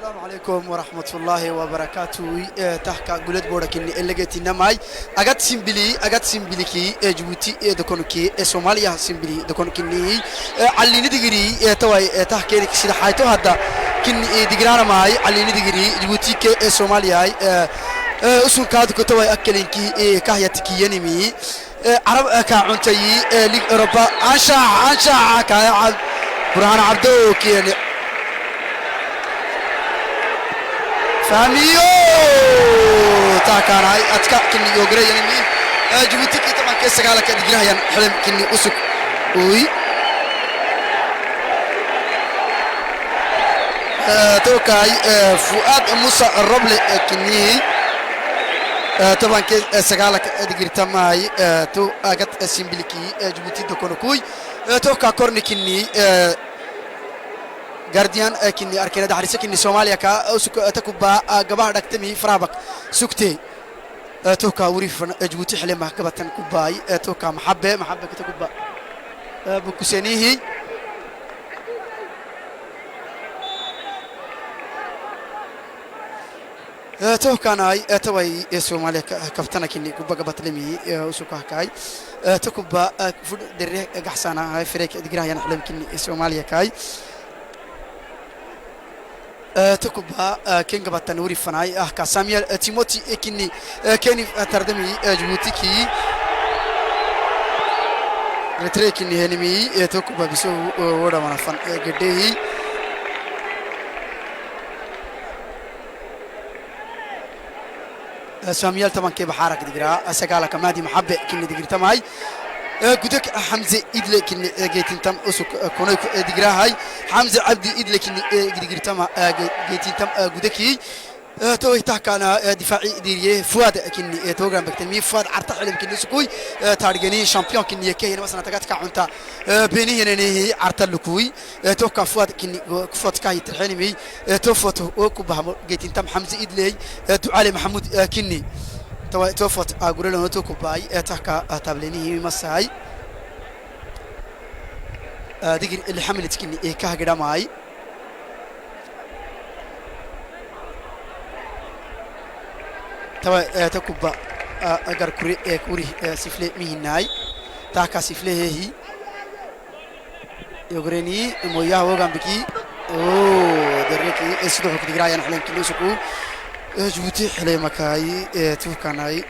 السلام عليكم ورحمة الله وبركاته. تحكى قلت بوركني اللي جت نماي أجت سيمبلي كي جبوتي دكونكي الصومالية سيمبلي دكونكني علي ندقري توي تحكي لك سيد حياتو هذا كني دقرانا ماي علي ندقري جبوتي كي الصومالية أسون كاد كتوي أكلينكي كهيتكي ينمي عرب كعنتي ليج أوروبا عشا كا برهان عبدو كي فاميو تاكاراي اتكا كني يوغري ينمي جبوتي كي طبعا كيس قال لك دغرايان حلم كني اسك وي توكاي فؤاد موسى الربل كني طبعا كيس قال لك دغريتا ماي تو اغت سيمبليكي جبوتي دكونكوي توكا كورني كني جارديان كني أركينا دحريس كني سوماليا كا تكوبا جبار دكتمي فرابك سكتي توكا وريف جبوتي حلمة كبتن كوباي توكا محبة كتكوبا بكوسينيه توكا ناي توي سوماليا كفتنا كني كوبا جبتلمي وسكها كاي تكوبا فود دري جحسنا هاي فريق دقرايان حلم كني سوماليا كاي تكوبا كينغ باتنوري فناي كاساميل تيموتي كني كيني تردمي جبوتي كي رتري كني هنمي تكوبا بيسو ودا وانا فن غدي ساميل طبعا كي بحارك دغرا سغالا كمادي محبه كني دغرتا ماي قدك حمزة إدلك كني جيتين تام أسوك كونك دقراهاي حمزة عبدي إدلك كني دقر تام جيتين تام قدكي توي تحكانا دفاعي ديريه فؤاد كني توغرام بكتمي فؤاد عرض علم كني سكوي تارجني شامبيون كني كهين مثلا تقعد كعنتا بيني هني عرض لكوي توكا فؤاد كني فؤاد كاي تحنمي توفته وكبها جيتين تام حمزة إدلي علي محمود كني توفت أقول له توكوباي تحكى تابليني مساي دقيق اللي حملت كني كهجرا ماي توا توكوبا أجر كوري سفلي مهناي تحكى سفلي هي يغرني مويا هو جنبكي دريكي اسدوه كدقرا ينحلم كله سكو جبوتي حليمة كاي توكاناي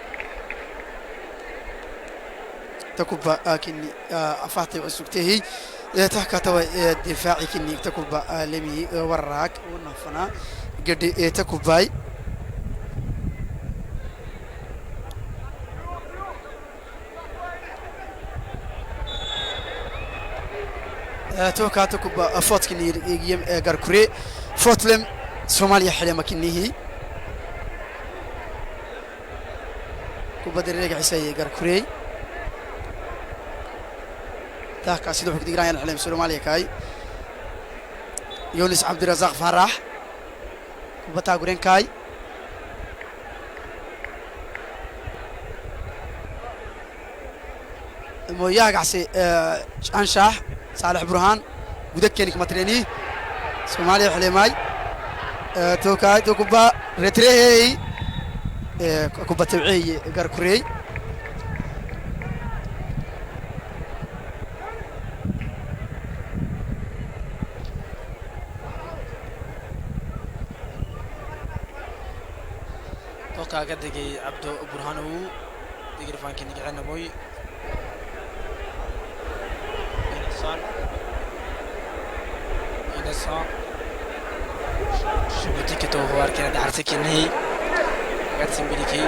تكوبا كني أفاتي وسكتهي تحكى توا دفاعي كني تكوبا لمي وراك ونفنا قد تكوباي توكا تكوبا فوت كني يم غاركوري فوتلم سوماليا حليمة كني هي بدر رجع سيء قركوري تاكا سيدو حق دقرايان عليهم سلام عليك كاي يونس عبد الرزاق فرح وبتاغورين كاي مويا قعسي انشاح صالح برهان ودكنك متريني سوماليا حليماي توكا توكوبا ريتري كوبا تبعي قركوري توقع قدقي عبدو برهانو دقير فانكي نقعنا موي إنسان شبوتيكي توهو أركينا دعرتك إنهي قد سنبليكي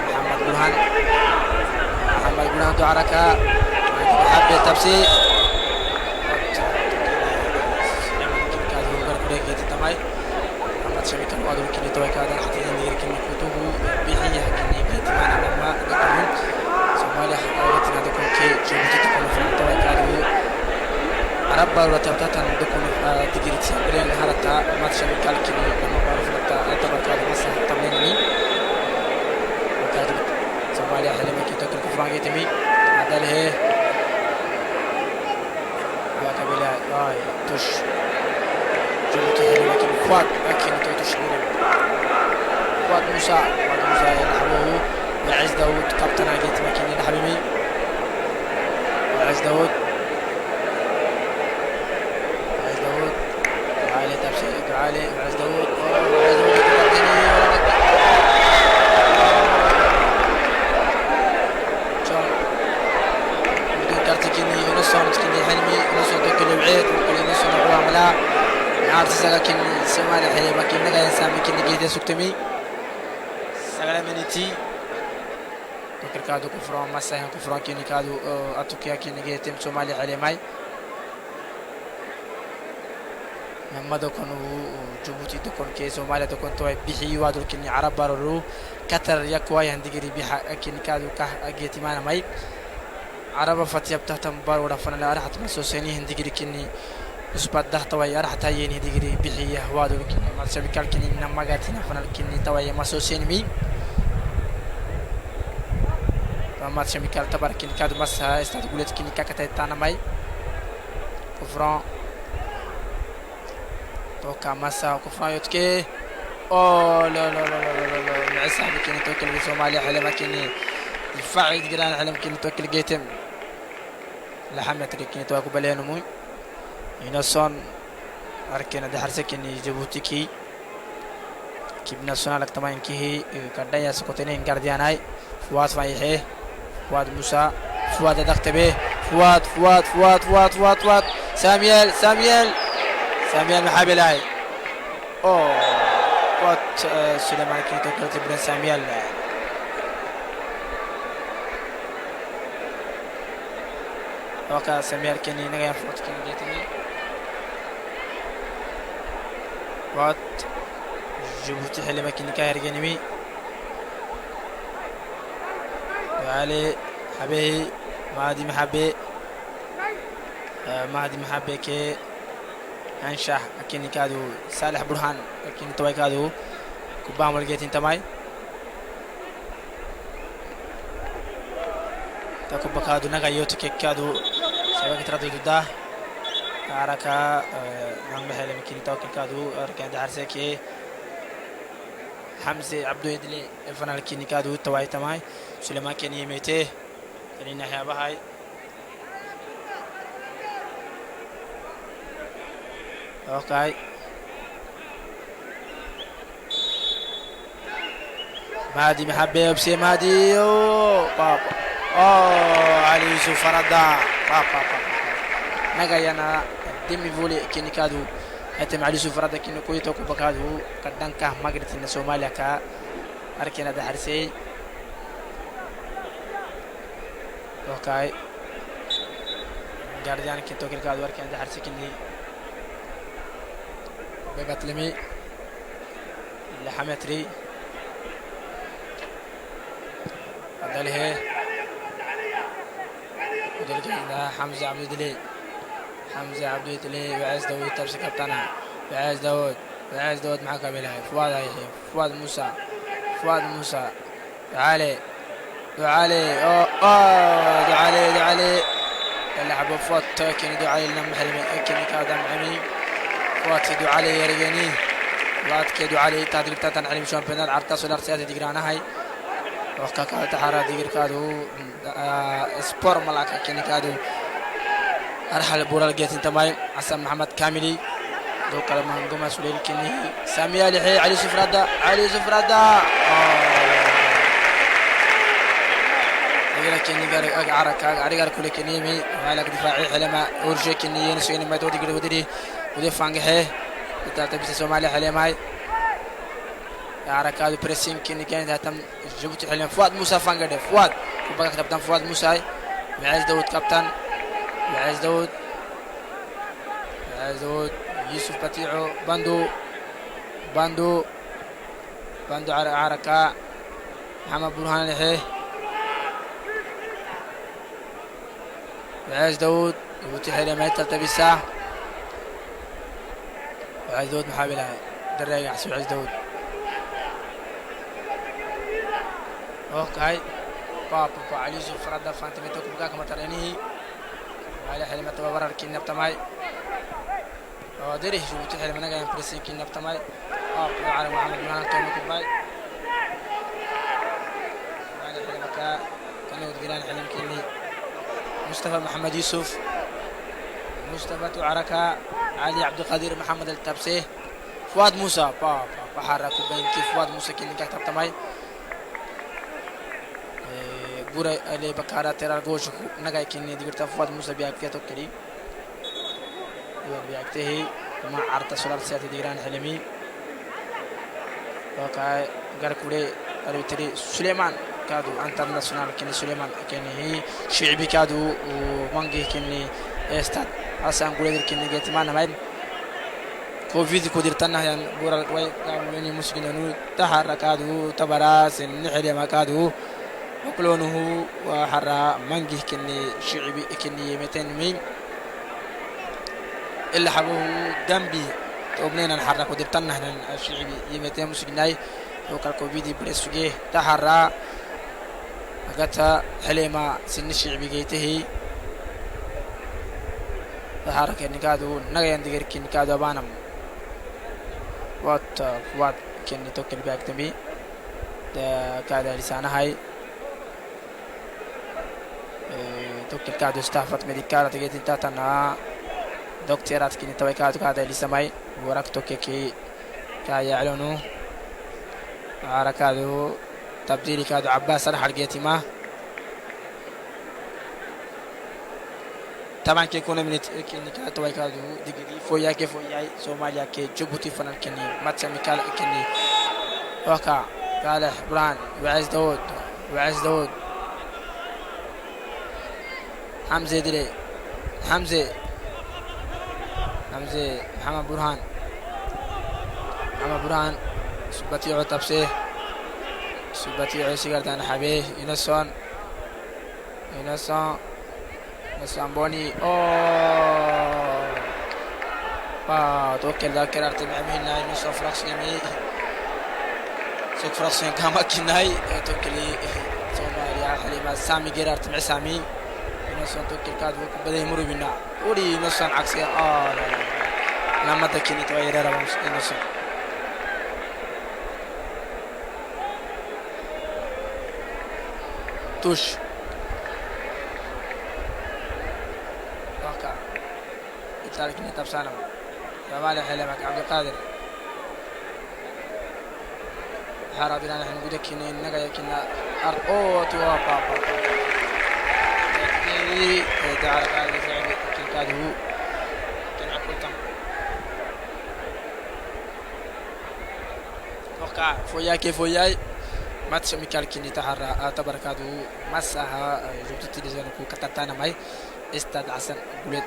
محمد برهان دعركا حب تبسي محمد شميك الوادو كني توي كادر حتى يندير كني كتبه بيحيى كني بيتمانا لما دكمون سوماليا حاولتنا دكم كي جبتي تكون في توي كادر عرب ولا تبتatan دكم تجريتي بلين هرتا ما شميك الكني لما بعرف لتا تبقى كادر مسح تمنيني وكادر سوماليا حلمك تاكل كفرانجي تمي عدله وكبلا توش جبوتي حلو لكن فؤاد لكن تشمل فؤاد موسى يلعبه وعز داود كابتن جيت مكين الحبيبي وعز داود علي تبشير علي وعز داود كارتكيني ونصهم مسكيني حلمي ونصهم توكل وعيد ونصهم عوام لا عارف سلكن سماري حلي مكين نجا إنسان مكين نجيده سكتمي سلام منيتي توكل كادو كفران مساهم كفران كيني كادو أتوكيا كيني نجيتهم سومالي حلي ماي محمد كونو جيبوتي تكون كي سوماليا تكون توي بيحي وادو كيني عرب بارو كتر يكواي هنديري بيحا كيني كادو كه أجيتي معنا ماي عرب فتيا بتهتم بارو رفنا لا راح تمسوسيني هنديري كيني نسبة ده توي راح تايين هنديري بيحي وادو كيني ما سبيكال كيني نما قاتنا فنا كيني توي مسوسيني مي ما سبيكال تبار كيني كادو مسها استقبلت كيني كاكتا تانا ماي كفران توكا مسا كفران يتكي اوه لا لا لا لا لا لا العسى كيني توكل بسوماليا حلم كيني دفاع يدقران حلم كيني توكل جيتم لحمة كيني توكل بليانو موي ينصون أركينا ده حرسكيني جيبوتي كي كيبنا سونا لك تماين كيه كردايا سكوتينين غاردياناي فؤاد فايحه فؤاد موسى فؤاد دختبه فؤاد ساميال محابي لاي اوه وات سليمان كي توكلت بن ساميال وكا ساميال كني نغا فوت كني جيتني وات جيبوتي حلمه كني كاير جنمي علي حبيبي مهدي محبي كي انشح اكيني كادو صالح برهان اكيني توي كادو كوبام الجيتين تماي تاكو بكادو نغا يوتو كادو سباك تردو دا حركه نعم حلم كيني توكل كادو اركان دارسكي حمزه عبدو يدلي فنال كيني كادو توي تماي سليمان كيني ميته كيني ناحيه بهاي اوكي مهدي محبي بسي مهدي بابا علي يوسف فردا بابا نغايانا ديمي فولي كيني كادو هتم علي يوسف فردا كيني كويتو كوبكادو كدنكا مغرتين سوماليا كا اركينا دحرسي اوكي جارديان كيتو كادو اركينا دحرسي كيني بقتلمي لحمتري عدله ودلقينا حمزة عبد الدلي وعز داود تبس كابتنا وعز داود معك بلاي فؤاد موسى دعالي دعالي اللعبة فوت تاكين دعالي لما حلمي اكين كادم عمي فوات دعالي يرجعني فوات كدعالي تدريب تاتن علم شون بنال عرتاس والارسيات ديجرانا هاي وكاكا تحرى ديجر كادو سبور ملاكا كيني كادو ارحل بورال جيت انت ماي حسن محمد كاملي دو كلام هنقوم سوليل كيني سامي علي علي سفرادا لكن قال عرق كل كنيمي وعلى دفاعي حلما ورجي كني ينسوني ما تودي قدر ودري ودي فانغه تبي سومالي حلماي عرق هذا بريسين كني كان تم جبت حلم فؤاد موسى فانغه فؤاد بقى كابتن فؤاد موسى وعز داود كابتن وعز داود يوسف بتيعو باندو عركة محمد برهان لحيه وعز داود يوتي حيلة ما يتلتبي الساعة وعز داود محاولة دري يحسب عز داود اوكي بابا علي يوسف فردا فانتميتو كبقاك مطريني وعلي حلمة وبرر كينا بتماي ودري جبت حلم أنا قاعد بريسين كي نبتماي على محمد مهان تومي كوباي على حلمك كانوا تقولان حلم كني مصطفى محمد يوسف مصطفى تعركة علي عبد القادر محمد التبسي فؤاد موسى بحرك بين كيف فؤاد موسى كني كاتب تماي بورا اللي بكارا ترى جوش نجاي كني دقيقة فؤاد موسى بيأكتيه توكلي بيأكتيه مع عرض سولار سياتي ديران حلمي وكاي غاركولي أروتري سليمان كادو انترناسيونال كني سليمان كني شعبي كادو ومانجي كني استاد أصلا قولي كني جت معنا ماين كوفيد كودير تنا يعني بورا كوي كاملين مسكينو تحرك كادو تبراس النحل ما كادو وكلونه وحرا مانجي كني شعبي كني 200 ميم اللي حبوه جنبي وبنينا نحرك ودرتنا هنا الشعبي يمتى مسجناي وكال كوفيدي بريس فيه تحرى قتها حليمة سن الشعبي جيته تحرك النكادو نغيان دغير كي نكادو بانم وات كني توكل باك تمي ده كادا لسانه هاي توكل كادو استحفت ميديكالا تجيت تاتنا دكتورات كني توي كادو لسماي وراك توكي كا يعلنوا عركادو تبديل كادو عباس الحرقيتي ما طبعا كيكون من كني كادو كادو دغري فويا كي فويا سوماليا كي جيبوتي فنان كني ماتش ميكال كني وكا صالح بران وعز داود حمزه دري حمزه محمد برهان سبتيعو تبسيه سبتيعو سيغردان حبيه ينسون بوني توكل ذاكر ارتبع مهنا ينسون فرقس جميع سوك فرقس ينكاما كناي توكلي سوماليا حليمة سامي غير ارتبع سامي ينسون توكل كادو بدأ يمرو بنا وري ينسون عكسي لما تكيني تويرا رمس ينسون توش وقع يتارك نتاب سانم فمالي حلمك عبد القادر حارة بنا نحن نقول كيني نغا يكينا أرض توابا يكيني تعالى قادر يساعد كيكاده كين عقل تم وقع فوياي ماتش ميكال كيني تحرى تبركادو مساها جبت التلفزيون كو كتاتانا ماي استاد عسن بولد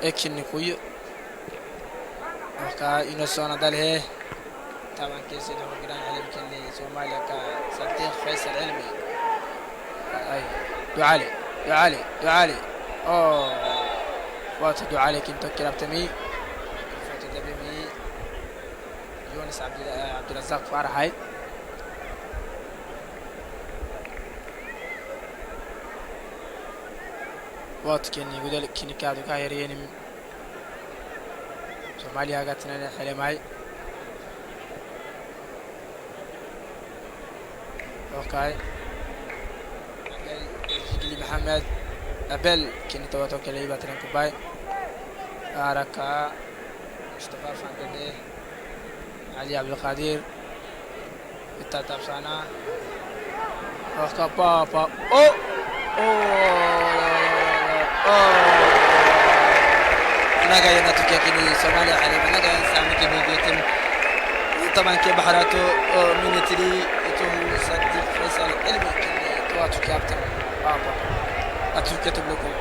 اكشن كوي وكا ينسونا داله طبعا كيسي دو جران علم كيني سوماليا كا سلطيخ فيصل علمي اي دعالي واتو دعالي كنتو كرابتمي فاتو دبيمي يونس عبد الرزاق فارحاي وات كني يقول كني كادو كايرين سوماليا قاتنا حلماي اوكي جيلي محمد ابل كني تواتو كلي باترن كوباي اركا مصطفى فاندي علي عبد القادر التاتاب سانا اوكا بابا نجا يناتك كني سوماليا حليمة نجا سامي كني بيتم طبعا كي بحراته مينتري تو صديق فيصل علمي كني تواتو كابتن بابا اترك كتب لكم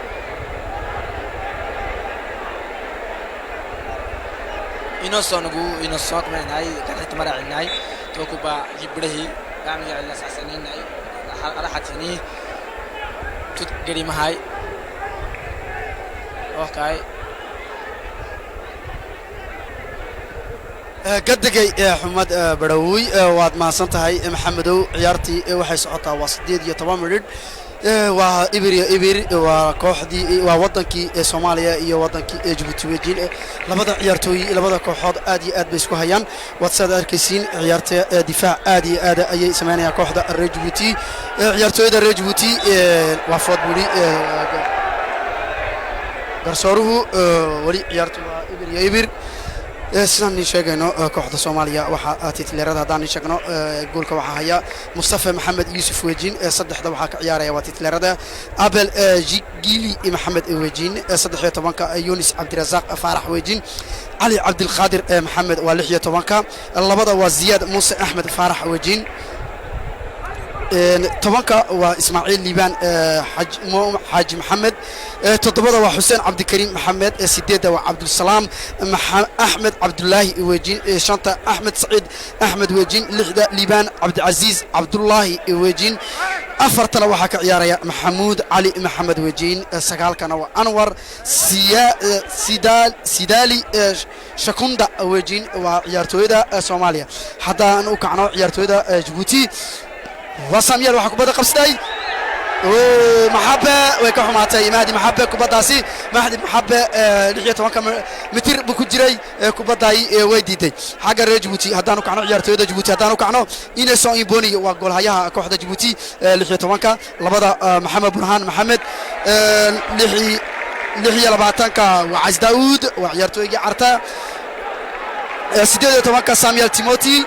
إنسان من هاي كانت مرة عناي توكوبا جبرهي كامل على أساسنين هاي راحت هني تقري هاي أوكي قدقي حمد بروي واد ما سنتهاي محمدو عيارتي waxay socotaa waa 8 iyo 10 minute waa ibir waa kooxdii waa wadankii Soomaaliya iyo wadankii Djibouti weejin labada ciyaartooy labada kooxood aad iyo aad bay isku hayaan wadsad arkaysiin ciyaarta difaac aad iyo aad ayay sameynayaan kooxda reer Djibouti ciyaartooyda reer Djibouti waa football garsooruhu wali ciyaartu waa ibir sidaan sheegayno kooxda Soomaaliya waxa titleerada hadaan sheegno goolka waxa haya Mustafa Maxamed Yuusuf weejin saddexda waxa ka ciyaaraya waa titleerada Abel Gili Maxamed weejin 13 Yunis Abdirazaq Faarax weejin Ali Abdul Qadir Maxamed waa 16 labada waa Ziyad Muuse Ahmed Faarax weejin tobanka waa Ismaaciil Liibaan Xaaji Maxamed todobada waa Xuseen Cabdikariim Maxamed sideeda waa Cabdul Salaam Axmed Cabdullaahi weejin shanta Axmed Saciid Axmed weejin lixda Liibaan Cabdicaziis Cabdullaahi weejin afartana waxa ka ciyaaraya Maxamuud Cali Maxamed weejin sagaalkana waa Anwar Sidali Shakunda weejin waa ciyaartooyda Soomaaliya haddaan u kacno ciyaartooyda Djibouti وساميال waxa kubada qabsday محبة وكحماتي مهدي محبة كبداسي مهدي محبة 16 متر بو كجري كبداي ويديدي حاجه رجبوتي هدانو كعنو ciyaartooyda Djibouti hadaanu kacno inay soo iiboni waa gool hayaha kooxda Djibouti 16 labada Maxamed Burhan Maxamed 26 waa Aziz Daoud waa ciyaartooyga Carta 18 Samuel Timothy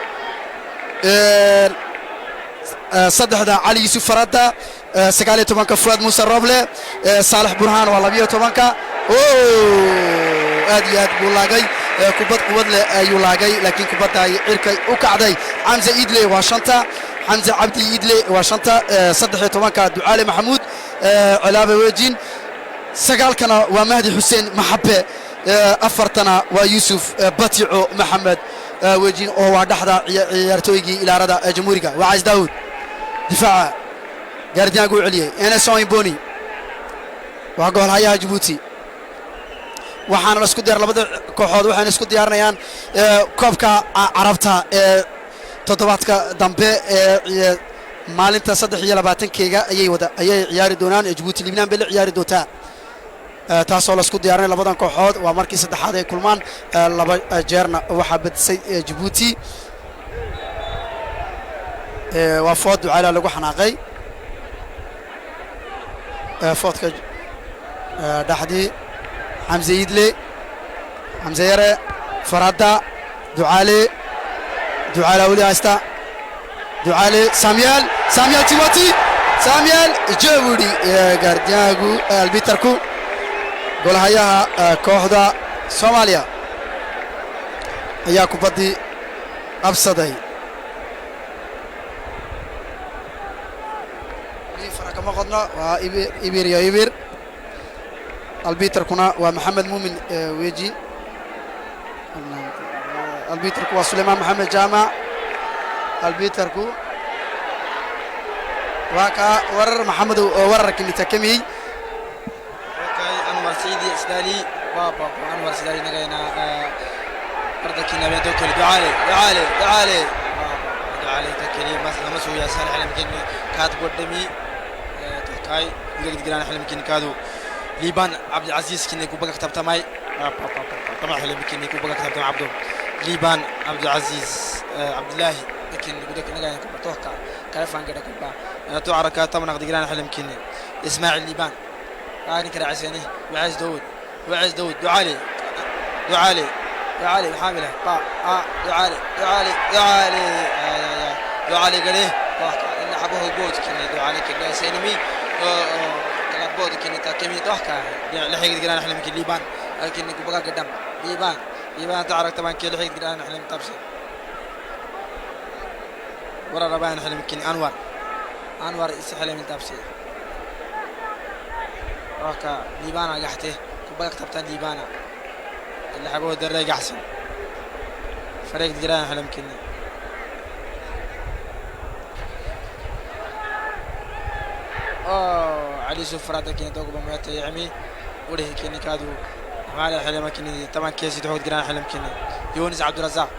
صدحدا علي يوسف فردا سقالي توبانكا فراد موسى روبلي صالح برهان والله بيو توبانكا ادي بولاغاي كوبد قود ايو لاغاي لكن كوبداي عيركاي او كعداي حمزه ايدلي واشنتا حمزه عبدي ايدلي واشنتا صدحي توبانكا دعالي محمود علابه وجين سقالكنا ومهدي حسين محبه أفرتنا ويوسف بطيعو محمد وجين او ودخدا ciyaartooygii ilaarada jamhuuriga waa Aziz Daoud difaaca gaardiyaan uu celiyay ina soo imboni waa gool hayaha Djibouti waxaana la isku diyaar labada kooxood waxaana isku diyaarinayaan koobka Carabta ee toddobaadka dambe ee maalinta 23-keega ayay ciyaari doonaan Djibouti Liibnaan bay ciyaari doontaa taasoo la isku diyaarinay labadan kooxood waa markii saddexaad ay kulmaan laba jeerna waxa badisay Djibouti waa food ducaala lagu xanaaqay foodka dhaxdii Hamza Idle Hamza Yare Farada ducaale wali haysta ducaale Samuel Timothy Samuel Jawudi gaardiyaagu albitarku golahayaha kooxda Soomaaliya ayaa kubaddi qabsaday farqama qodna waa ibir albitarkuna waa Maxamed Muumin weeji albitarku waa Sulaymaan Maxamed Jaamac albitarku waa ka warar Maxamed wararkii nitakami سيدي إسدالي بابا أنور سيدالي نجينا أرضك النبي دوكل دعالي تكلي مثلا مسوي سهل حلم كني كاد قدامي تكاي يقدر يجران حلم كني كادو ليبان عبد العزيز كني كوبا كتب تماي طبعا حلم كني كوبا كتب تماي عبدو ليبان عبد العزيز عبد الله لكن يقولك نجينا كوبا توكا كيف عن كده كوبا أنا تعرف طبعا نقدر يجران حلم كني إسماعيل ليبان هاني كده عسيني وعز داود دعالي حامله دعالي قال ايه ان حبوه بوت كني دعالي كده سينمي كلاب بود كني تاكمي توحكا لحق قران احلم كن ليبان لكن بقى قدام ليبان تعرف طبعا كي لحق قران احلم تبسي ورا ربان احلم كن انور يسحل من تبسي راكا ليبانا قحته كوبا كتبتان ليبانا اللي حبوه دريق احسن فريق جيران حلم كني علي سفرات كني دوق بميت يعمي وله كني كادو مالي حلم كني طبعا كيسي تحوت جيران حلم كني يونس عبد الرزاق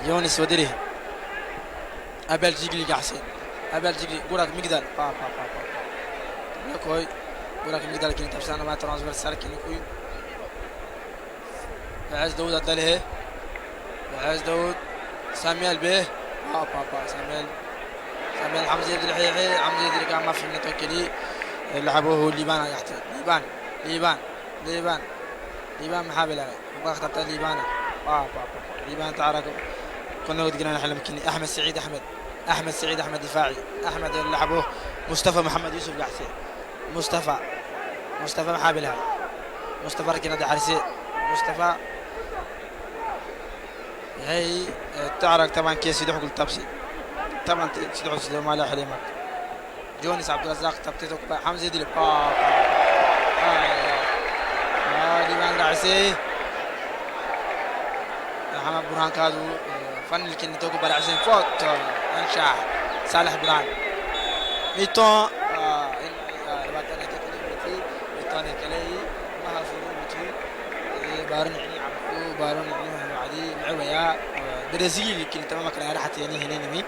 يونس ودريه أبل جيجلي قحسن أبل جيجي قولك مقدار با با با با كوي قولك مقدار كين تبسانا ما ترانسفير سالك كين كوي وعز داود أدله وعز داود ساميال به با با با ساميال حمزة يدري حي حمزة يدري كان ما في نتوكلي لعبوه ليبانا يحتاج ليبان محابل عليه يبغى اخترت ليبانا ليبان تعرف كنا ودقنا نحلم كني أحمد سعيد أحمد دفاعي أحمد اللي لعبوه مصطفى محمد يوسف قاعسي مصطفى محابل هاي مصطفى ركنا ده عرسي مصطفى هي تعرف طبعا كيس يدحق التبسي طبعا تدحق ما لا حليمك جونيس عبد الرزاق تبتيتو حمزة يدري ليبان قاعسي محمد برهان كادو فن الكن توقو برعسين فوت انشاح صالح برهان ميتون الوطن تكليمتي ميتون كلي ما فروتي بارن عبدو بارن عدي معويا برازيلي كل تمام كان راحت يعني هنا نمي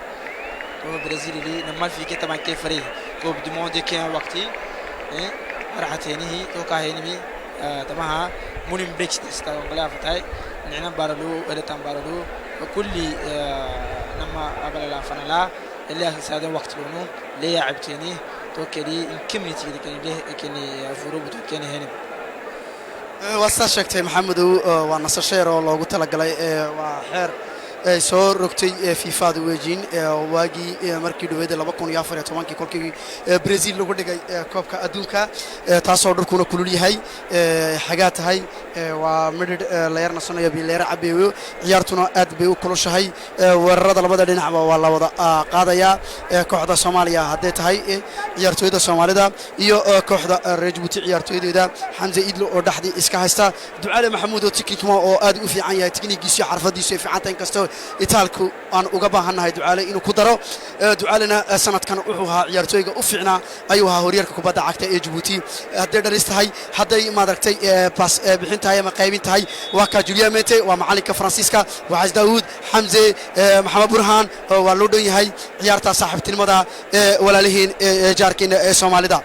هو برازيلي لي نمال في كي طبعا كيف فري كوب دي موندي كان وقتي راحت يعني توقع هنا تماها مولين بيكس تستاو بلا فتاي نحن بارلو ولتان بارلو وكل نما قبل لا فنلا اللي هذا وقت لونو ليه عبتيني توكلي كميتي كان كني فروب توكني هنا وصاشكتي محمد ونصر شير لوgu talagalay waa xeer ay soo rogtay FIFA weejin waagi markii dhaweeyay 2014 kolkii Brazil lagu dhigay koobka adduunka taasoo dhulkuna kulul yahay xagaa tahay waa midid la yarna sanayo bileera cabeeyo ciyaartuna aad bay u kulushahay weerarada labada dhinacba waa la wada qaadaya kooxda Soomaaliya haday tahay ciyaartooyda Soomaalida iyo kooxda Djibouti ciyaartooydeeda Hamza Idlo oo dhaxdii iska haysta Ducaale Maxamuud oo tiknikma oo aad u fiican yahay tiknikiisa iyo xirfadiisa fiican tan kasto itaalku aan uga baahanahay Ducaale inuu ku daro Ducaalena sanadkan wuxuu ahaa ciyaartooyga u fiicnaa ayuu ahaa horyaalka kubadda cagta ee Djibouti haday dhalistahay haday maaragtay pass bixintahay ama qaybintahay waa ka Julia Mete waa macalinka Faransiiska waa Daoud Hamze Maxamed Burhan waa loo dhan yahay ciyaarta saaxiibtinimada walaalihiin jaarkiina ee Soomaalida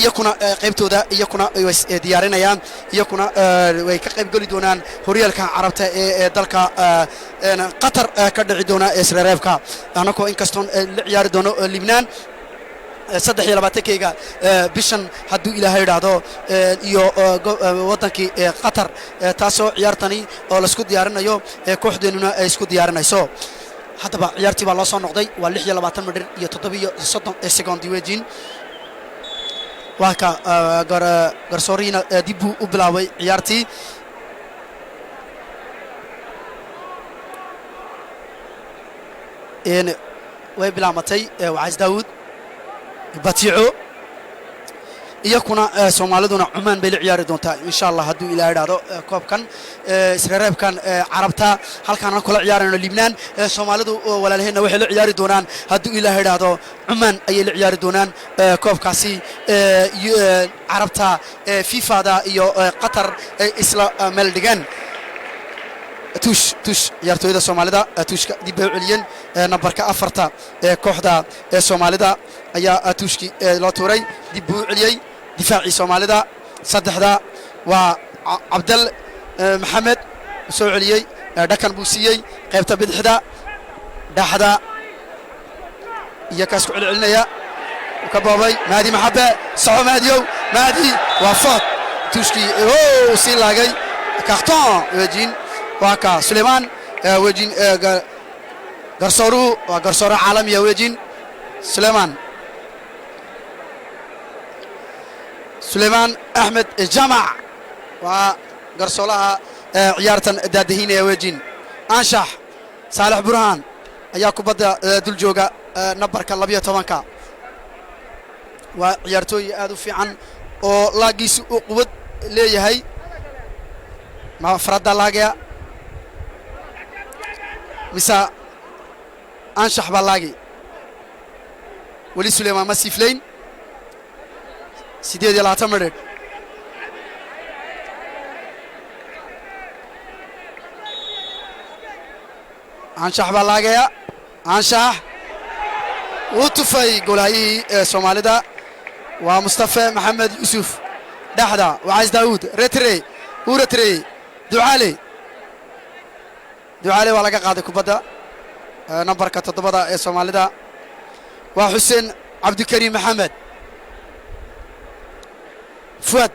iyakuna qaybtooda iyakuna way diyaarinayaan iyakuna way ka qayb gali doonaan horyaalka Carabta ee dalka Qatar ka dhici doona Israa'iilka anako in kastoon la ciyaari doono Lebanon 23 bishan haduu Ilaahay yiraahdo iyo wadankii Qatar taasoo ciyaartani oo la isku diyaarinayo kooxdeennuna ay isku diyaarinayso hadaba ciyaartii baa loo soo noqday waa 26 mitir iyo 7 second weejin waa ka garsoorina dib u bilaabay ciyaartii way bilaamatay waa Daoud batiico iyakuna Soomaaliduna Cumaan bay la ciyaari doontaa insha Allah haduu Ilaahay yiraahdo koobkan Israa'iilkan Carabta halkaan kula ciyaarayno Lebanon Soomaalidu walaalaheenna waxay la ciyaari doonaan haduu Ilaahay yiraahdo Cumaan ayay la ciyaari doonaan koobkaasi Carabta FIFA-da iyo Qatar isla meel dhigan tush ciyaartooyda Soomaalida tushka dib u celiyeen nambarka 4 ee kooxda Soomaalida ayaa tushki loo tuuray dib u celiyay difaaci Soomaalida saddexda waa Abdel Maxamed soo celiyay dhakan buu siiyay qaybta bidixda dhaxda iyo kaas ku celinaya ka baabay Maadi Maxabe saxo Maadi waa faad tushki oo si laagay carton wajin وكا سليمان وجين غرسورو وغرسورو عالمي وجين سليمان أحمد جمع وغرسولها عيارة دادهين وجين أنشح صالح برهان أياكو بدا دول جوغا نبرك اللبية طبانكا وعيارتوي آدو في عن ولاقيس قوة ليهي ما فرد لاقيا مسا أنشح باللاقي ولي سليمان مسيفلين سيدي ديال عتمر أنشح باللاقي أنشح وتفاي جولاي سوماليدا ومصطفى محمد يوسف دحدا وعايز داود ريتري وريتري دعالي ولا قاعد كبدا نمبر كتضبدا سوماليدا وحسين عبد الكريم محمد فؤاد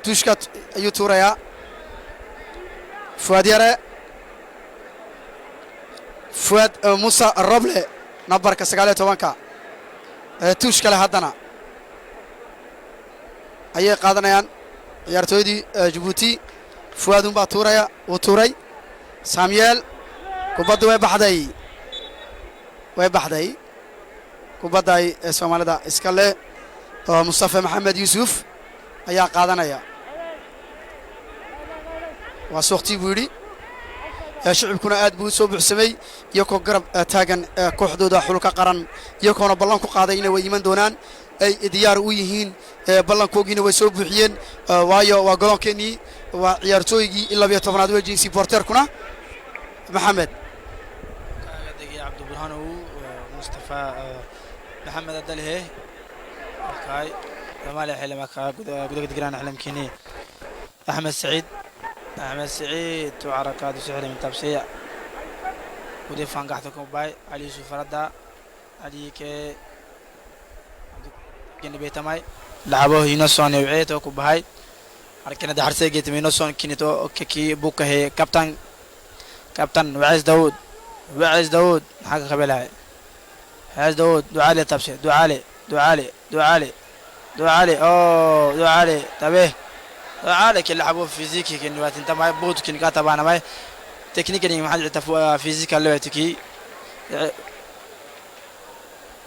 توشكات يوتوريا فؤاد يرى فؤاد موسى الربلي نمبر كسجالة توانكا توشكله هدنا أيه قادنايان يرتودي جيبوتي فؤاد باتوريا وتوري ساميال كوبادو وبحداي كوباداي سوماليدا اسكاله مصطفى محمد يوسف أيه قادنايا وسوقتي بوري شعبكنا aad buu soo buuxsamay iyagoo garab taagan kooxdooda xulka qaran iyagoona ballan ku qaadayna way iman doonaan ay diyaar u yihiin ballankoogina way soo buuxiyeen waayo waa golonkeeni waa ciyaartooygii 12aad weejin supporterkuna maxamed kaadagi Abdul Burhan Mustafa Maxamed Adalhe kay Jamal Xilma ka gudaha digraan xilmkiini Ahmed Saeed وعركات سهلة من تبسيع ودي فانقحتكم باي علي يوسف ردا علي كي كن بيت ماي لعبوه ينصون وعيت وكبهاي لكن ده حرسي جيت ينصون كنيتو كي بوك هي كابتن وعز داود حاجة قبلها عز داود دعالي تبسيع دعالي أوه دعالي تبيه عالك اللعبوا فيزيكي كن وقت انت ما بوت كن كاتب انا ما تكنيكلي ما حد يعرف فيزيكال اللي تكي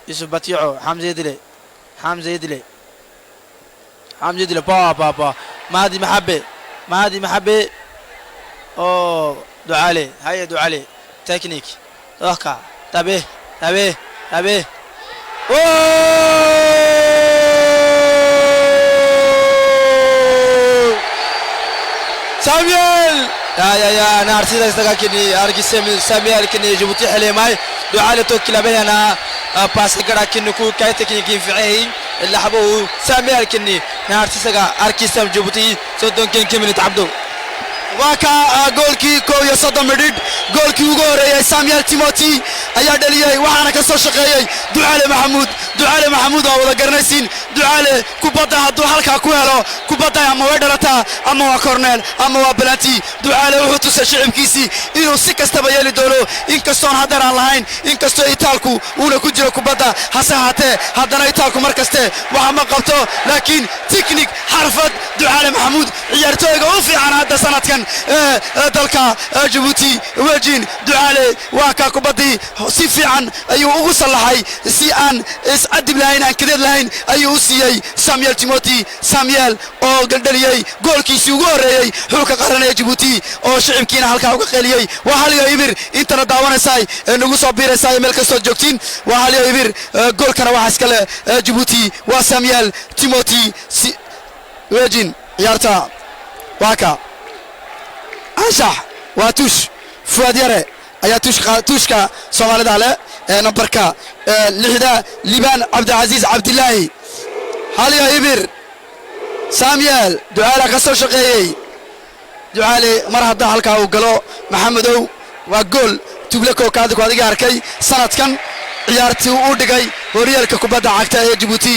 يوسف بطيعو حمزه يدلي با ما هذه محبه اوه دعالي هيا دعالي تكنيك توقع تبيه اوه ساميال يا انا ارسيدا استغاكني اركي ساميال كني جيبوتي حليماي دعالي توكل بينا باس كدا كنكو كاي تكنيكي فيعي اللي حبو ساميال كني نارسيدا اركي سام جيبوتي سودون كمل عبدو واكا جولكي كويا صدام مدريد جولكي وغوري ساميال تيموتي ayaa dhaliyay waxaana ka soo shaqeeyay ducaale maxamuud oo wada garanaysiin ducaale kubadda hadduu halkaa ku helo kubadda ama way dhalataa ama waa cornel ama waa penalty ducaale wuxuu tusay shicibkiisii inuu si kastaba yeeli doono inkastoon haddana aan lahayn inkastoo itaalku uuna ku jiro kubadda hase haatee haddana itaalku mar kaste waxa ma qabto laakiin tiknik xarfad ducaale maxamuud ciyaartooyga u fiican hadda sanadkan dalka Djibouti weejin ducaale waa ka kubaddii si fiican ayuu ugu salaxay si aan iscadib lahayn aan kadeed lahayn ayuu u siiyay Samuel Timothy oo galdaliyay goolkiisii ugu horeeyay xulka qaran ee Djibouti oo shicibkiina halkaa uga qeeliyay waa haliyo ibir intana daawanaysay nagu soo biiraysay meel kastoo joogtiin waa haliyo ibir goolkana waxa iska leh Djibouti waa Samuel Timothy weejin ciyaarta waaka anshax waa tush fuad yare ayaa tushka Soomaalida leh numberka 6 Liban Abdulaziz Abdullahi haliyo ibir Samuel ducaale ka soo shaqeeyay ducaale mar hadda halka uu galo Maxamedow waa gool tubleko kaadi ku adiga arkay sanadkan ciyaartii uu dhigay horyaalka kubadda cagta ee Djibouti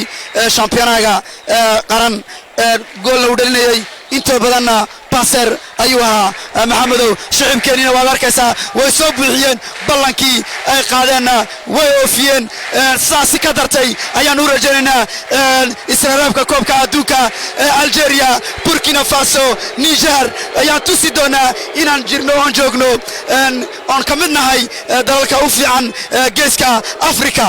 championnat qaran gool uu dhalinayay inta badanna passer ayuu ahaa Maxamedow shicibkeenina waa arkaysaa way soo buuxiyeen ballankii ay qaadeenna way oofiyeen saasi ka dartay ayaan u rajaynaynaa israa'iilka koobka adduunka Algeria Burkina Faso Niger ayaan tusi doonaa inaan jirno oo joogno on ka mid nahay dalalka u fiican geeska Afrika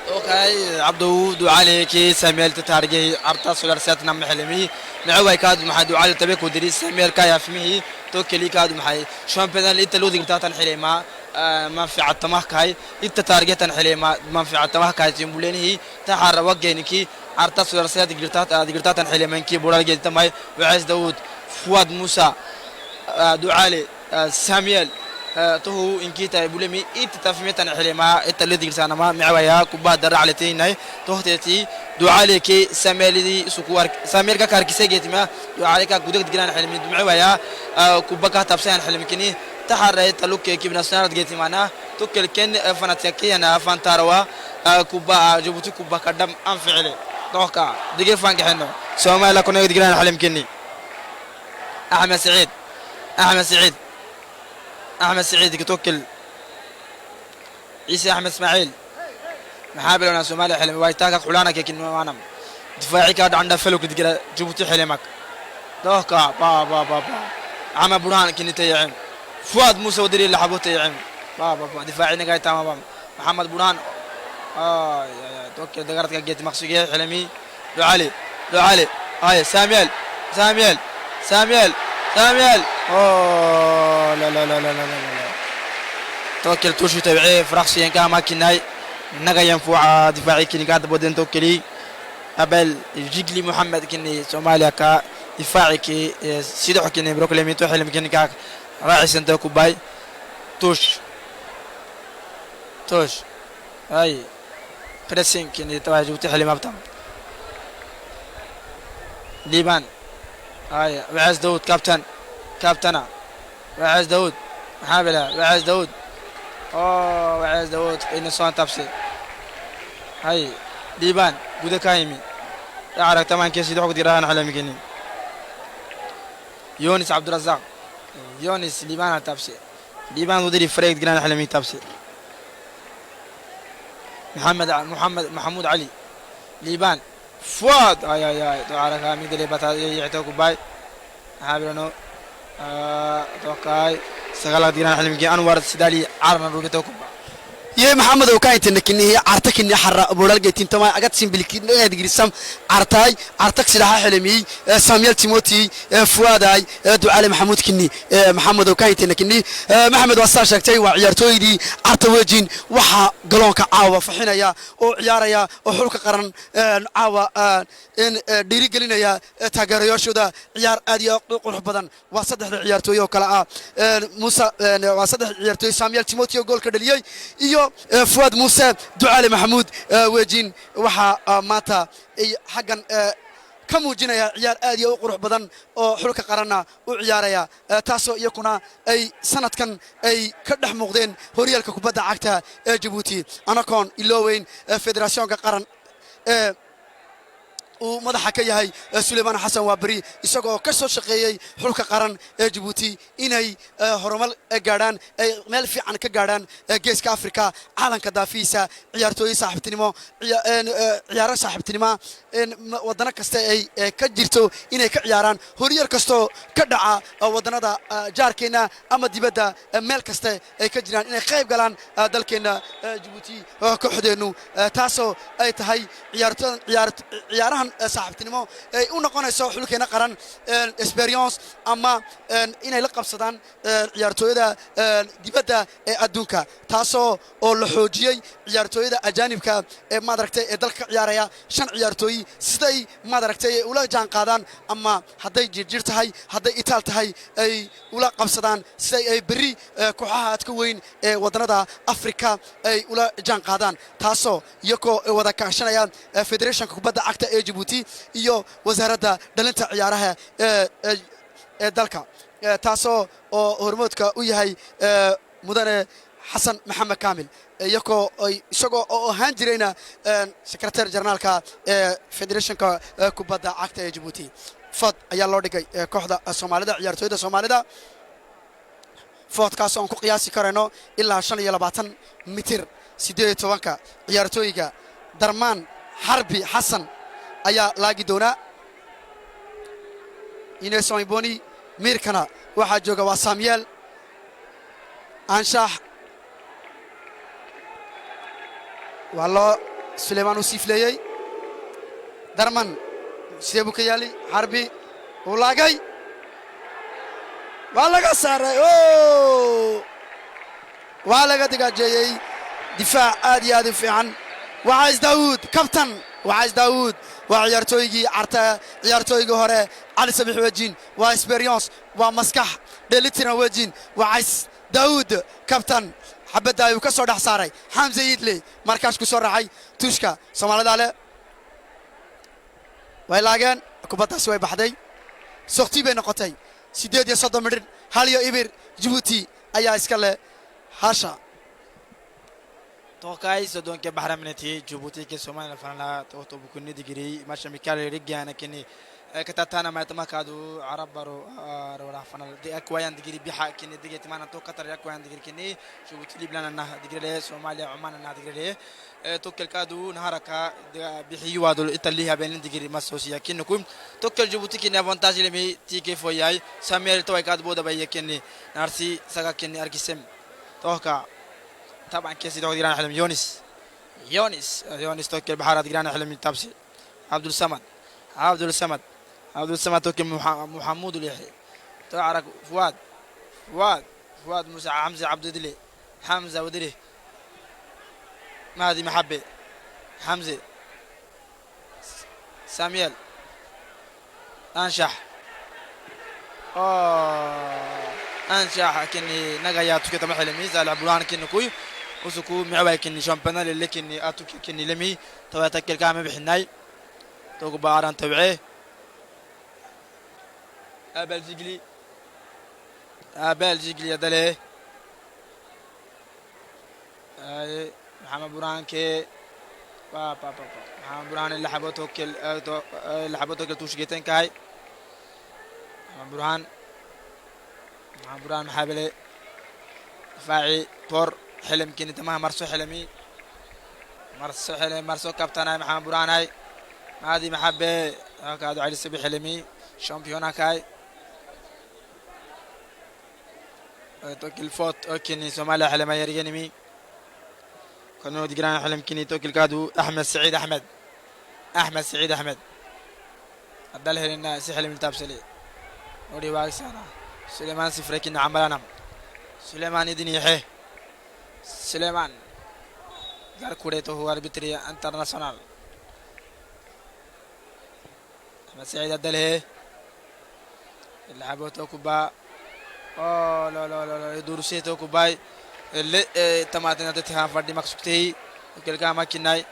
اوكي عبدو دعالي كي ساميل تتارجي ارتا سولارساتنا محلمي نعوي كاد محي دعالي تبيك ودريس ساميل كايا فمي توكلي كاد محي شامبيونال انت لودي تاعتن حليما منفعه تماك هاي انت تارجتن حليما منفعه تماك هاي تيمبوليني تحر وجهنكي ارتا سولارسات غيرتاتن حليما كي بورال جيتماي وعز داود فؤاد موسى دعالي ساميل تو إنكيتا بولمي إنت تفهمتنا حلما إنت اللي تجلسنا ما معويا كوباد درع على تيناي توهتي دعالي كي ساميلي سكوار سامير كاركيسة جت ما دعالي كقدرة تجلنا حلمي معويا كوباك تبصين حلم كني تحرر تلوك كي بنصنع جت معنا توكل كن فناتيكي أنا فانتاروا كوبا جبتي كوبا كدم أنفعله توقع دقيقة فانك حنو سوما لا كنا تجلنا حلم كني أحمد سعيد أحمد سعيد أحمد سعيد كتوكل عيسى أحمد إسماعيل محابل أنا سومالي حلم وايتاك حلانا كيكين معنا دفاعي كاد عنده فلوك تقدر جبتي حلمك توقع با عم برهان كني تيعم فؤاد موسى ودري اللي حبوه تيعم با دفاعي نقاي تمام محمد برهان يا توكل دقرت كجيت مقصوقي حلمي لو علي هاي ساميل اوه لا توكل توشي تبعي فرخصي كان ما كناي نغا ينفع دفاعي كني قاعد بدن توكلي قبل جيجلي محمد كني سوماليا كا دفاعي كي سيدو كني بروكلي تو حلم كني كا راعي سنتو كوباي توش هاي بريسين كني تواجه تحلم ابتم ليبان هاي وعز داود كابتنا وعز داود محابلة وعز داود وعز داود إن صان تبسي هاي ليبان بودا كايمي يعرف تمام كيس يدعوك ديران على مكاني يونس عبد الرزاق يونس ليبان تبسي ليبان ودري فريق ديران على مي تبسي محمود علي ليبان فؤاد اي تعرف مي دلي بتا يعتوك باي حابلنو توقعي سغلا ديران حلمي انور سدالي عرنا روجتوك يا محمد وكايت انك اني عرتك اني حر بولال جيتين تما اقد سمبلكي دغريسم عرتك سلاح حلمي ساميل تيموتي فؤاداي دعاء محمود كني محمد وكايت انك اني محمد وصا شاكتي وعيارتويدي عرتوجين waxa galoonka caawa faxinaya oo ciyaaraya oo xulka qaran caawa in dhiri gelinaya taageerayaashooda ciyaar aad iyo qurux badan waa saddex ciyaartooy oo kala ah Musa waa saddex ciyaartooy Samuel Timothy goolka dhaliyay iyo Fuad Musa Ducaale Maxamuud weejin waxa maanta ay xagan ka muujinaya ciyaar aad iyo qurux badan oo xulka qaranna u ciyaaraya taasoo iyakuna ay sanadkan ay ka dhex muuqdeen horyaalka kubadda cagta ee Djibouti anakoon ilooweyn federationka qaran uu madaxa ka yahay Sulaymaan Xasan Waabari isagoo ka soo shaqeeyay xulka qaran ee Djibouti inay horumar gaaraan ay meel fiican ka gaaraan geeska Afrika caalanka daafiisa ciyaartooy saaxiibtinimo ciyaaro saaxiibtinimo wadana kasta ay ka jirto inay ka ciyaaraan horyal kasto ka dhaca wadanada jaarkeena ama dibadda meel kasta ay ka jiraan inay qayb galaan dalkeena Djibouti kooxdeenu taasoo ay tahay ciyaarahan saaxiibtinimo ay u noqonayso xulkeena qaran experience ama inay la qabsadaan ciyaartooyada dibadda ee adduunka taasoo oo la xoojiyay ciyaartooyada ajaanibka ee maaragtay ee dalka ciyaaraya shan ciyaartooy siday maaragtay ula jaan qaadaan ama haday jirjir tahay haday itaal tahay ay ula qabsadaan siday ay bari kooxaha aadka weyn ee wadanada Afrika ay ula jaan qaadaan taasoo iyagoo wada kaashanayaan federationka kubadda cagta ee Djibouti iyo wasaaradda dhalinta ciyaaraha ee dalka taasoo oo hormoodka u yahay mudane Xasan Maxamed Kaamil iyagoo ay isagoo oo ahaan jirayna secretary generalka ee federationka kubadda cagta ee Djibouti fad ayaa loo dhigay kooxda Soomaalida ciyaartooyda Soomaalida fadkaas oo ku qiyaasi karayno ilaa 25 mitir 18 ciyaartooyga Darmaan Harbi Xasan ayaa laagi doona Ineson Iboni mirkana waxa jooga waa Samuel Anshax والله سليمان وسيفليي درمان سيبو كيالي حربي ولاقي والله سارة والله دقاجي دفاع آدي دفاعا وعايز داود كابتن وعايز داود وعيارتويجي عرتا عيارتويجي هره علي سبيح وجين وإسبريونس ومسكح دلتنا وجين وعايز daawud kabtan xabadda ayuu ka soo dhex saaray xamse iidle markaas ku soo raacay tuushka soomaalida le way laageen kubaddaasi way baxday sokti bay noqotay 8 midhir hal iyo ibir Djibouti ayaa iska leh hasha توقعي سودون كبحر منتي جيبوتي كسومان الفنلا توتو بكوني ديجري ماشا ميكال رجعنا كني كتاتانا ما يتمكادو عرب برو رولا فنال دي أكوان ديجري بيحا كني ديجي تمانا تو قطر أكوان ديجري كني جيبوتي لبنان نه ديجري سوماليا عمان نه ديجري توكل كادو نهاركا بيحيوا دول إيطاليا بين ديجري مسوسيا كنكم توكل جيبوتي كني أفانتاج لمي تيجي فوياي سامير توي كاد بودا بيا كني نارسي ساكا كني أركيسم توكا طبعا كيسي دوغ ديران حلم يونس توكل بحارات ديران حلم تابسي عبد الصمد توكل محمود اليحيى تعرق فؤاد موسى حمزه عبد الدلي حمزه ودري مهدي محبه حمزه ساميال انشح كني نغايا توكل تم حلمي زال عبران كني كوي وسكو معواي كني شامبيونال اللي كني اتو كني لمي تو تاكل كامل بحناي تو باران تبعيه ابل جيجلي دله اي محمد برهان كي محمد برهان اللي حبوا توكل توش جيتين كاي محمد برهان محابله دفاعي طور حلم كني تمام مرسو حلمي مرسو كابتن محمد برهان هاي هذه محبه هكذا علي السبي حلمي شامبيونا كاي توكل فوت كني سوماليا حلم يرجنمي كانوا ديجران حلم كني توكل كادو احمد سعيد احمد عبدالله لنا سي حلم التابسلي ودي واقسانا سليمان سفركين عملانا سليمان يدني يحيى سليمان قال كوريتو هو اربيتري انترناسيونال احمد سعيد عبدالله اللي حبوتو كوبا لا يدور سيتو كوباي اللي تماتنا تتها فردي مكسوكتي وكلكا ماكيناي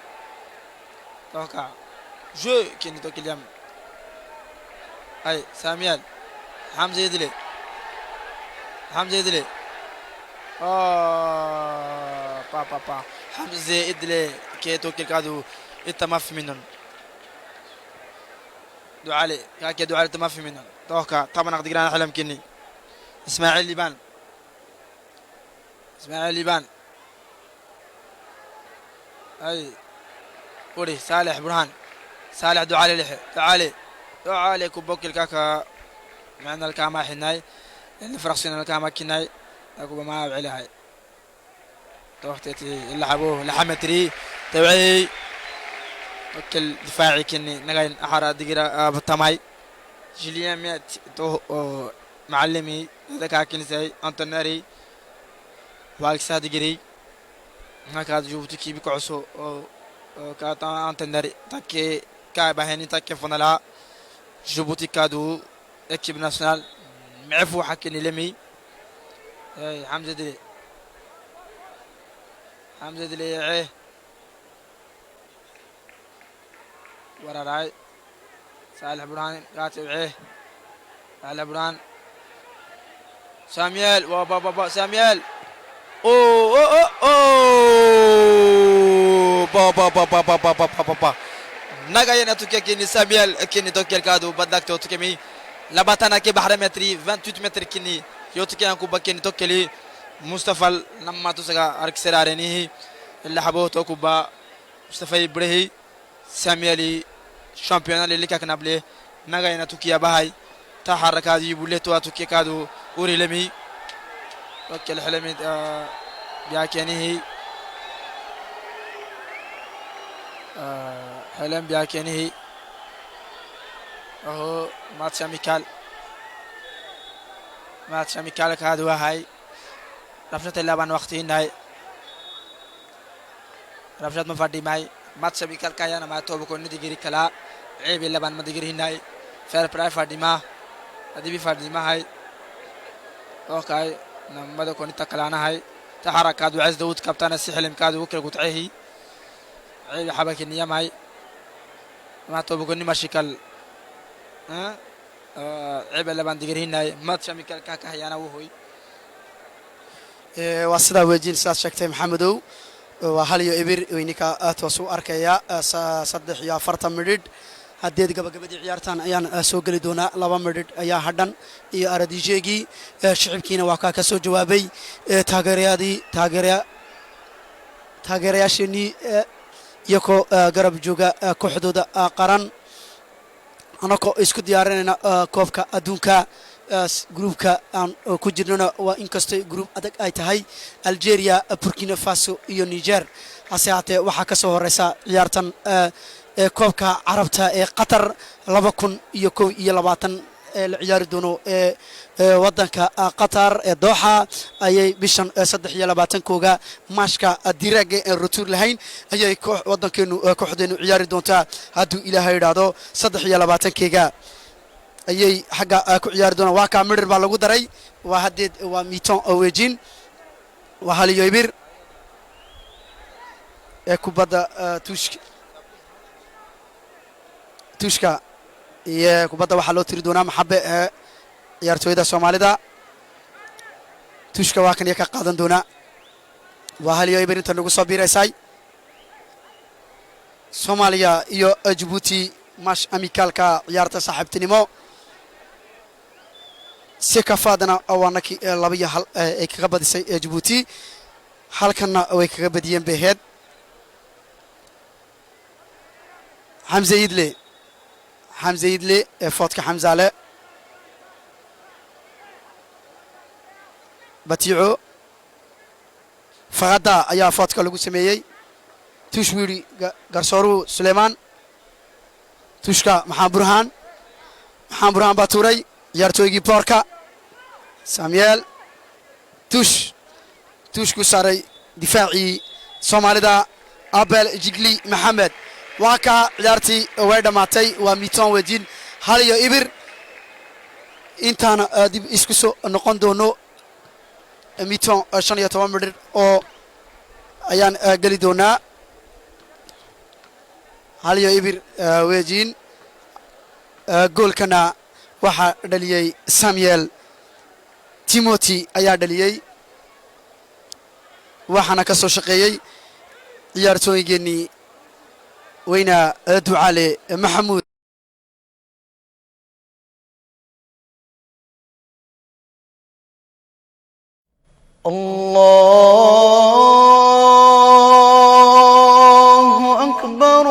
توكا جو كيني توكي اليوم اي ساميال حمزه يدلي با حمزه يدلي كي توكي كادو التماف منن دعالي كاكي دعالي التماف منن توكا طبعا اقدر انا حلم كني اسماعيل ليبان اي وري صالح برهان صالح دعالي كوبوك الكاكا معنا الكاما حناي اللي فرقسنا الكاما كناي اكو ما علي هاي توختي اللي حبوه لحمتري توعي وكل دفاعي كني نغاين احرا دقيرة بطماي جليان ميات تو معلمي ذكا كنسي انتناري واكسا دقيري هكذا جوبتو كي بكعسو كاتا انتناري تاكي كاي باهني تاكي فنلا جوبوتي كادو اكيب ناسيونال معفو حكني لمي حمزه دلي ورا راي صالح برهان كاتب صالح برهان ساميال وبابا ساميال بابا نغاينا توكي كيني ساميال كيني توكي كادو بدك توكي لباتانا كي بحر متري 28 متر كيني يوتكي انكو بكيني توكلي مصطفى لما تسغا اركسرارني اللي حبوه توكوبا مصطفى ابراهيم ساميالي شامبيونال اللي كان قبله نغاينا توكي باهاي تحرك هذه بوليتو توكي كادو اوري لمي وكل حلمي بياكينه حلم بياكينه اهو ماتشا ميكال كادو هاي رفشت اللبن وقتين هاي رفشت مفردي ماي ماتشا ميكال كايانا ما توبكو نديجري كلا عيب اللبن ما ديجري هاي فير براي فردي ما ادي بي فردي ما هاي اوكي نمدا كون تكلانا هاي تحركات وعز داود كابتن سحلم كاد وكل قطعه عيل حبك النيام هاي ما توبقني مشكل ها عيب اللي باندقرين هاي ما تشمي كاكا هي أنا وهوي واسدا وجين ساس شكتي محمدو وهاليو إبر وينيكا توسو أركيا صدح يا فرطة مريد هديد قبل عيارتان أيان سوقلي دونا لبا مريد أيا هدن إي أردي جيجي شعب كينا واقع كسو جوابي تاغريا شني يكو قرب جوجا كحدود قرن أناكو إسكو ديارنا كوفكا أدونكا جروبكا أن كجرنا وإنكستي جروب أدك أي تهاي ألجيريا بوركينا فاسو إيو نيجر هسياتي وحكسو هرسا عيارتان كوفكا عربتا قطر لبكن يكو يلباتن العيار دونو ودنكا قطر دوحة أي بيشن صدح يلباتن كوغا ماشكا ديراج الرتور لهين أي كوح ودنكا كوحدين عيار دونتا هادو إلى هيرادو صدح يلباتن كيغا أي حاجة كعيار دونا واقع مرر بالغو دري وهدد وميتون أوجين وهالي يبير كوبادا توشكا كوبادا وحلو تريدونا محبة يارتويدا سوماليدا توشكا واكن يكا قادن دونا وهالي يبير انت نقو صبير اساي سوماليا يو جيبوتي ماش اميكالكا يارتا صاحب تنمو سكافادنا أوانك لبيا هل كقبض جيبوتي هل كنا وكقبض ينبهد حمزة يدلي فاتك حمزة على بتيعو فغدا أيا فاتك لقو سميي تشويري غرسورو سليمان تشكا محمد برهان باتوري يارتويجي باركا ساميال توش كساري دفاعي سوماليدا أبل جيجلي محمد واكا يارتي ويدا ماتي وميتون وجين هاليو إبر إنتانا دي إسكسو نقون دونو ميتون شانيا توامر أو أيان قلي دونا هاليو إبر وجين جول كنا waxa dhaliyay Samuel Timothy ayaa dhaliyay waxana ka soo shaqeeyay ciyaartooygeeni weyna Ducaale Maxamuud Allahu akbar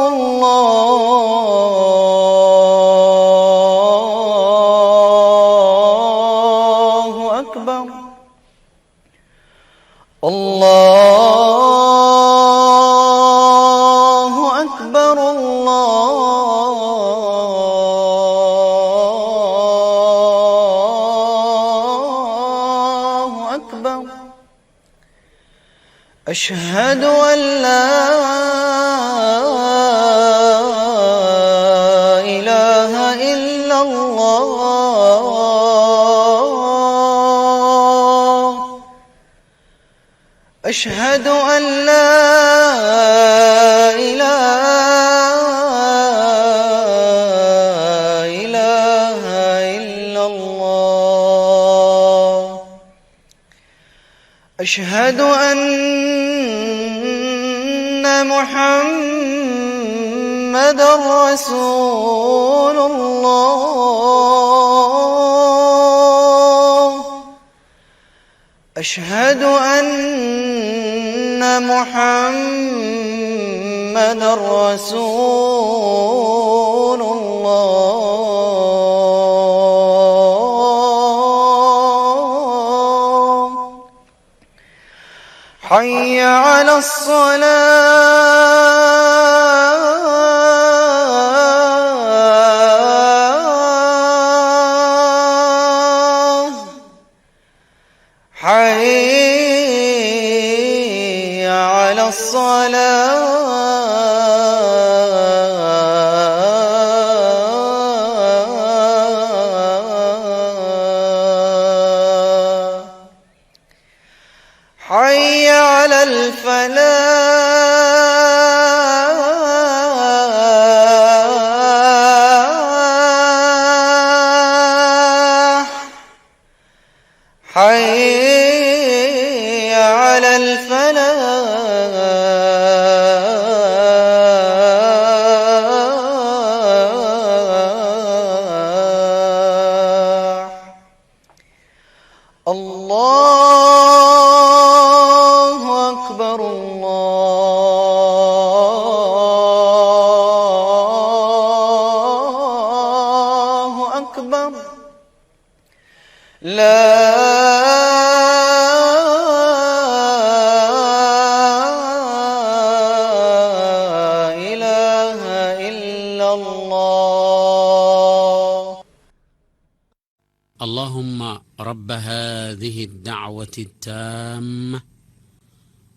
الله أكبر الله أكبر أشهد أن لا إله إلا الله أشهد أن لا إله إلا الله أشهد أن محمدًا رسول الله أشهد أن محمدًا رسول الله حي على الصلاة حي على الصلاة إله إلا الله. اللهم رب هذه الدعوة التامة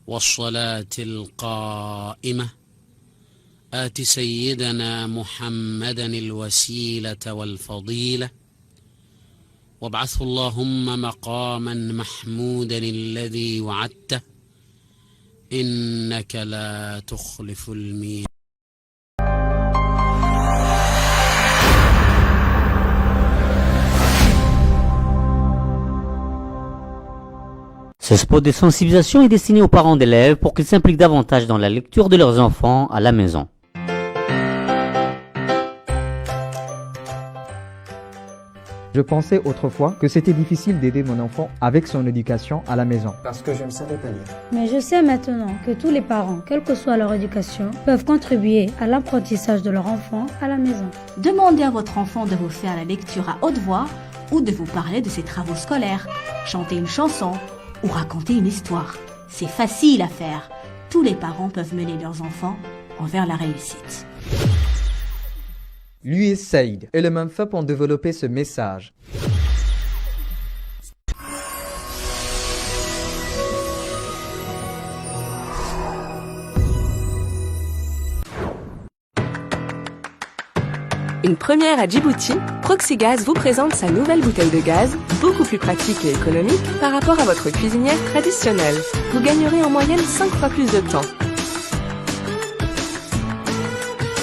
والصلاة القائمة آت سيدنا محمدا الوسيلة والفضيلة وابعثه اللهم مقاما محمودا الذي وعدته إنك لا تخلف الميعاد. Ce spot de sensibilisation est destiné aux parents d'élèves pour qu'ils s'impliquent davantage dans la lecture de leurs enfants à la maison. Je pensais autrefois que c'était difficile d'aider mon enfant avec son éducation à la maison. Parce que je ne savais pas lire. Mais je sais maintenant que tous les parents, quelle que soit leur éducation, peuvent contribuer à l'apprentissage de leur enfant à la maison. Demandez à votre enfant de vous faire la lecture à haute voix ou de vous parler de ses travaux scolaires, chanter une chanson ou raconter une histoire. C'est facile à faire. Tous les parents peuvent mener leurs enfants envers la réussite. L'USAID et le MENFEP ont développé ce message. Une première à Djibouti, Proxygaz vous présente sa nouvelle bouteille de gaz, beaucoup plus pratique et économique par rapport à votre cuisinière traditionnelle. Vous gagnerez en moyenne 5 fois plus de temps.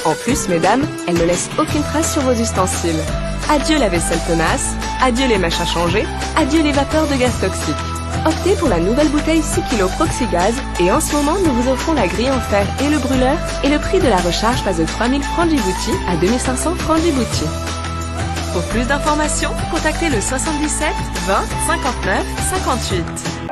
En plus, mesdames, elle ne laisse aucune trace sur vos ustensiles. Adieu la vaisselle tenace, adieu les mèches à changer, adieu les vapeurs de gaz toxiques. Optez pour la nouvelle bouteille 6 kg Proxygaz et en ce moment, nous vous offrons la grille en fer et le brûleur et le prix de la recharge passe de 3000 francs Djibouti à 2500 francs Djibouti. Pour plus d'informations, contactez le 77 20 59 58.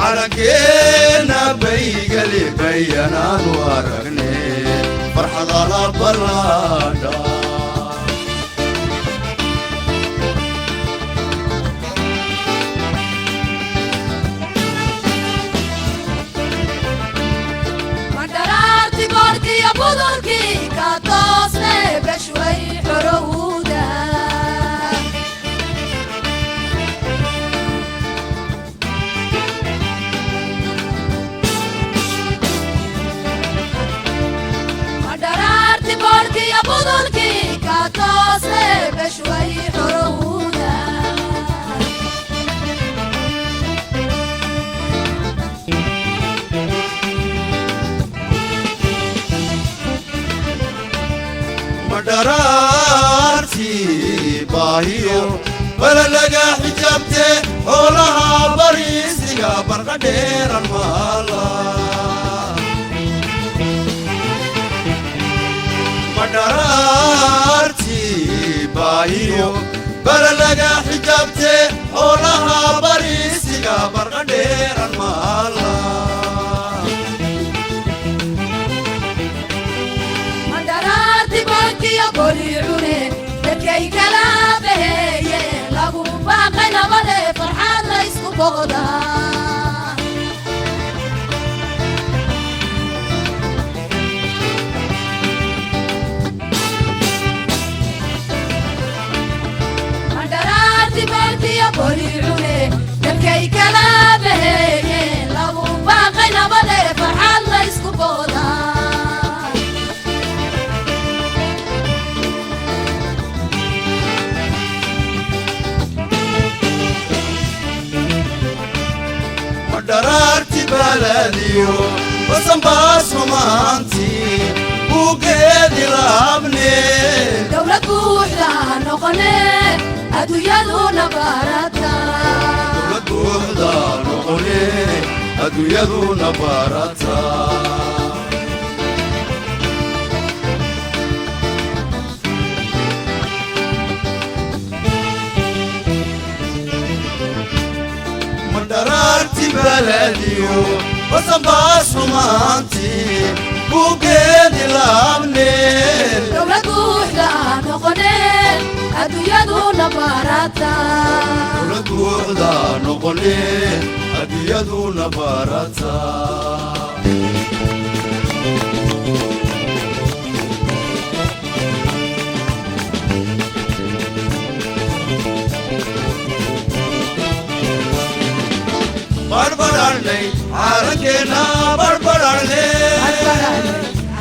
عرقنا بيقلي بينا وارقني فرحة على بلادا مدرارتي باركي يا بودركي كاتوسني بشوي حرودا مدرارتي باركي يا بودركي كاتوسني بشوي حرودا مدرارتي باهيو ولا لقى حجابتي حولها بريسيقا برقدير المالا مدرارتي باهيو ولا لقى حجابتي حولها بريسيقا برقدير المالا مدرارتي باركي يا بوليعوني دكي كلابه لغو باقي نبالي فرحان ريسكو بغدا مدرارتي باركي يا بوليعوني دكي كلابه لغو باقي نبالي فرحان ريسكو بغدا مدرارتي بلديو وصنباس رومانتي وقيدي لابني دولة بوحدة نقني أدو يدو نبارتا دولة بوحدة نقني أدو يدو نبارتا مدرارتي بلديو وصنباس رومانتي وقيدي لابني دولة بوحدة نقني أدو يدو نبارتا دولة بوحدة نقني أدو يدو نبارتا بربراني عاركنا بربراني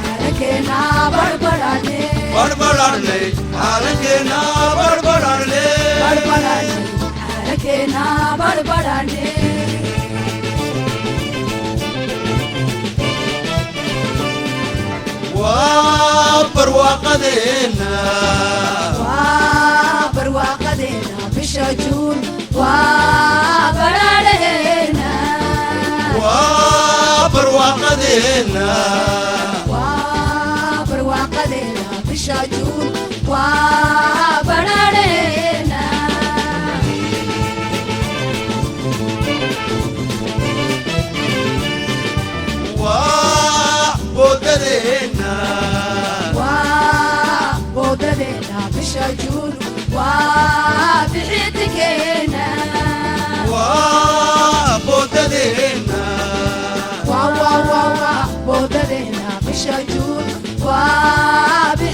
عاركنا بربراني بربراني عاركنا بربراني عاركنا بربراني وبرواقدنا وبرواقدنا بشجون وبرارينا وبرواقدنا وبرواقدنا بشجون وبرارينا وبوددنا وبوددنا بشجون وبحيتكينا وبوددنا وبوددنا بشجون وبحيتكينا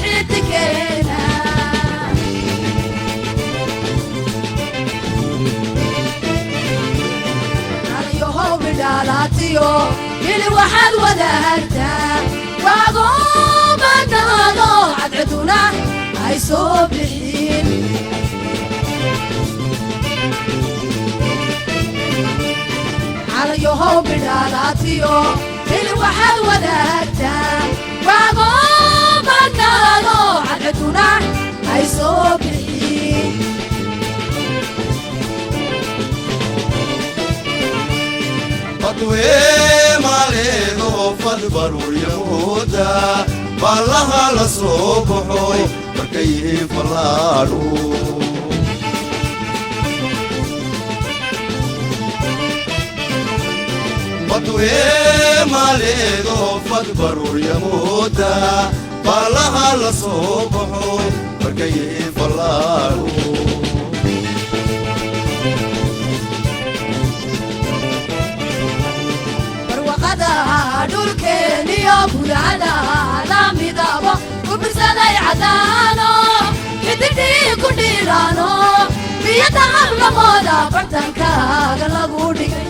عليهم بدالاتيو يلي واحد ودهرتا وقوم النهضو عدعتنا هاي صبحين عليهم بدالاتيو يلي واحد ودهرتا وقوم النهضو عدعتنا هاي صبحين خطوي ماليدو فدبروا اليهودا بالله لصوبحو بركيه فلالو خطوي ماليدو فدبروا اليهودا baalaha la soo baxo markay yihiin fallaadhu barwaqada dhulkeeniyo budcada la midabo ku birsaday cadaano xidigdhii ku dhiiraano biyada hablamooda bartankaaga lagu dhigay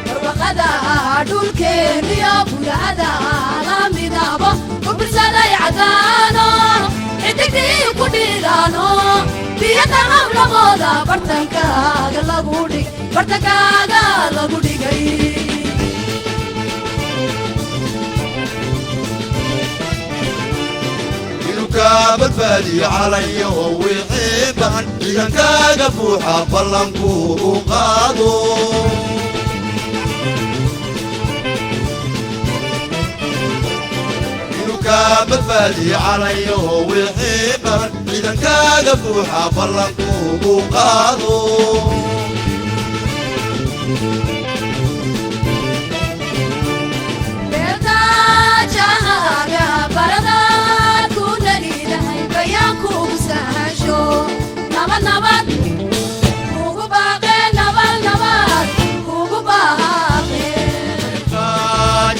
barwaqada dhulkeeniyo budcada la midabo ku birsaday cadaano xidigdhii ku dhiiraano biyada hablamooda bartankaaga lagu dhigay badbaadiyo calaya oo wixii bahan ciidankaaga buuxa ballanku u qaado inuu kaa badbaadiyo calaya oo wixii bahan ciidankaaga buuxa ballanku u qaado nabad kugu baaqe nabad kugu baaqe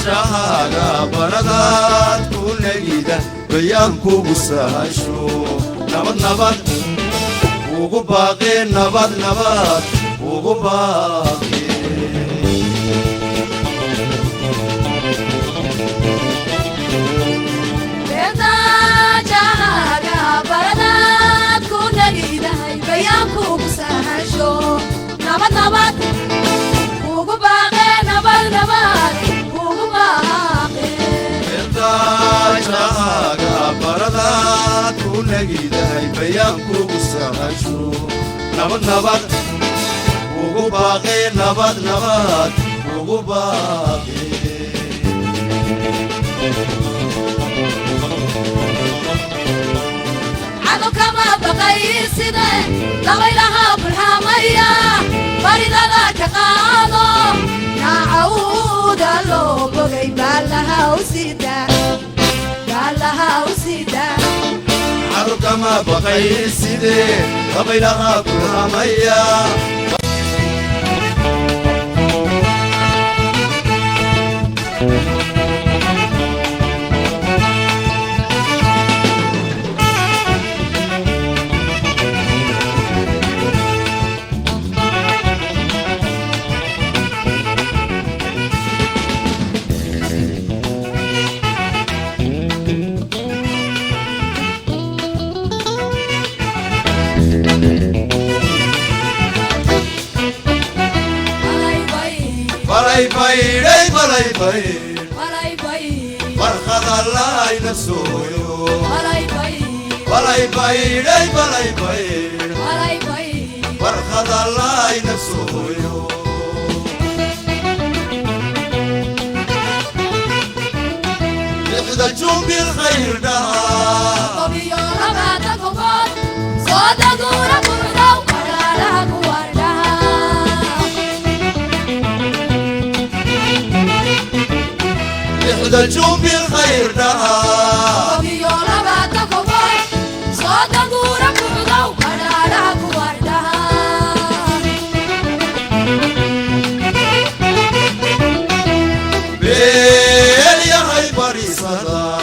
jahaaga baradaad ku negida bayaan kugu sahasho nabad kugu baaqe nabad kugu baaqe nabad kugu baaqe nabad kugu baaqe jahaaga baradaad ku negidahay bayaan kugu sahasho nabad kugu baaqe nabad kugu baaqe kama baqay sida dabaylaha bulxamaya baridada ka qaado naacawda loo bogay baalaha u sida cadu kama baqay sida dabaylaha bulxamaya barqad allaayna sooyo barqad allaayna sooyo lixda jumbil khayr dhaha لحظة جنب الخير دها وبيولا باتكوباي صوتا دورا كوغاو قرارا كواردها بيل يا هاي بريصدا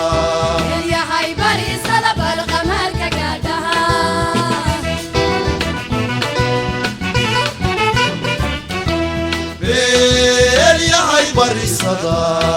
بيل يا هاي بريصدا بالقمر كقادها بيل يا هاي بريصدا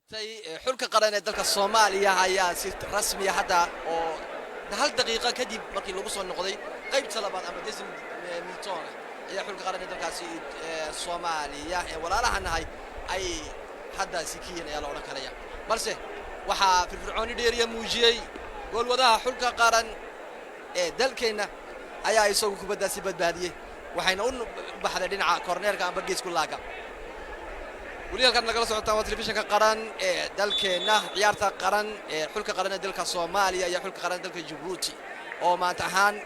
xulka qaran ee dalka Soomaaliya ayaa si rasmi ah hadda oo hal daqiiqo kadib markii lagu soo noqday qaybta labaad ama Desmond Milton ayaa xulka qaran ee dalkaasi Soomaaliya ee walaalahanahay ay hadda si kiin ayaa la oran karaya balse waxa firfircooni dheeriya muujiyay goolwadaha xulka qaran ee dalkeena ayaa isagu kubadda si badbaadiyay waxayna u baxday dhinaca cornerka amba geesku laaga وليالكان نقل سعودة وتلفزيون كقرن دلكنا عيارة قرن حلقة قرن دلك الصومالية يا حلقة قرن دلك جيبوتي أو ما تهان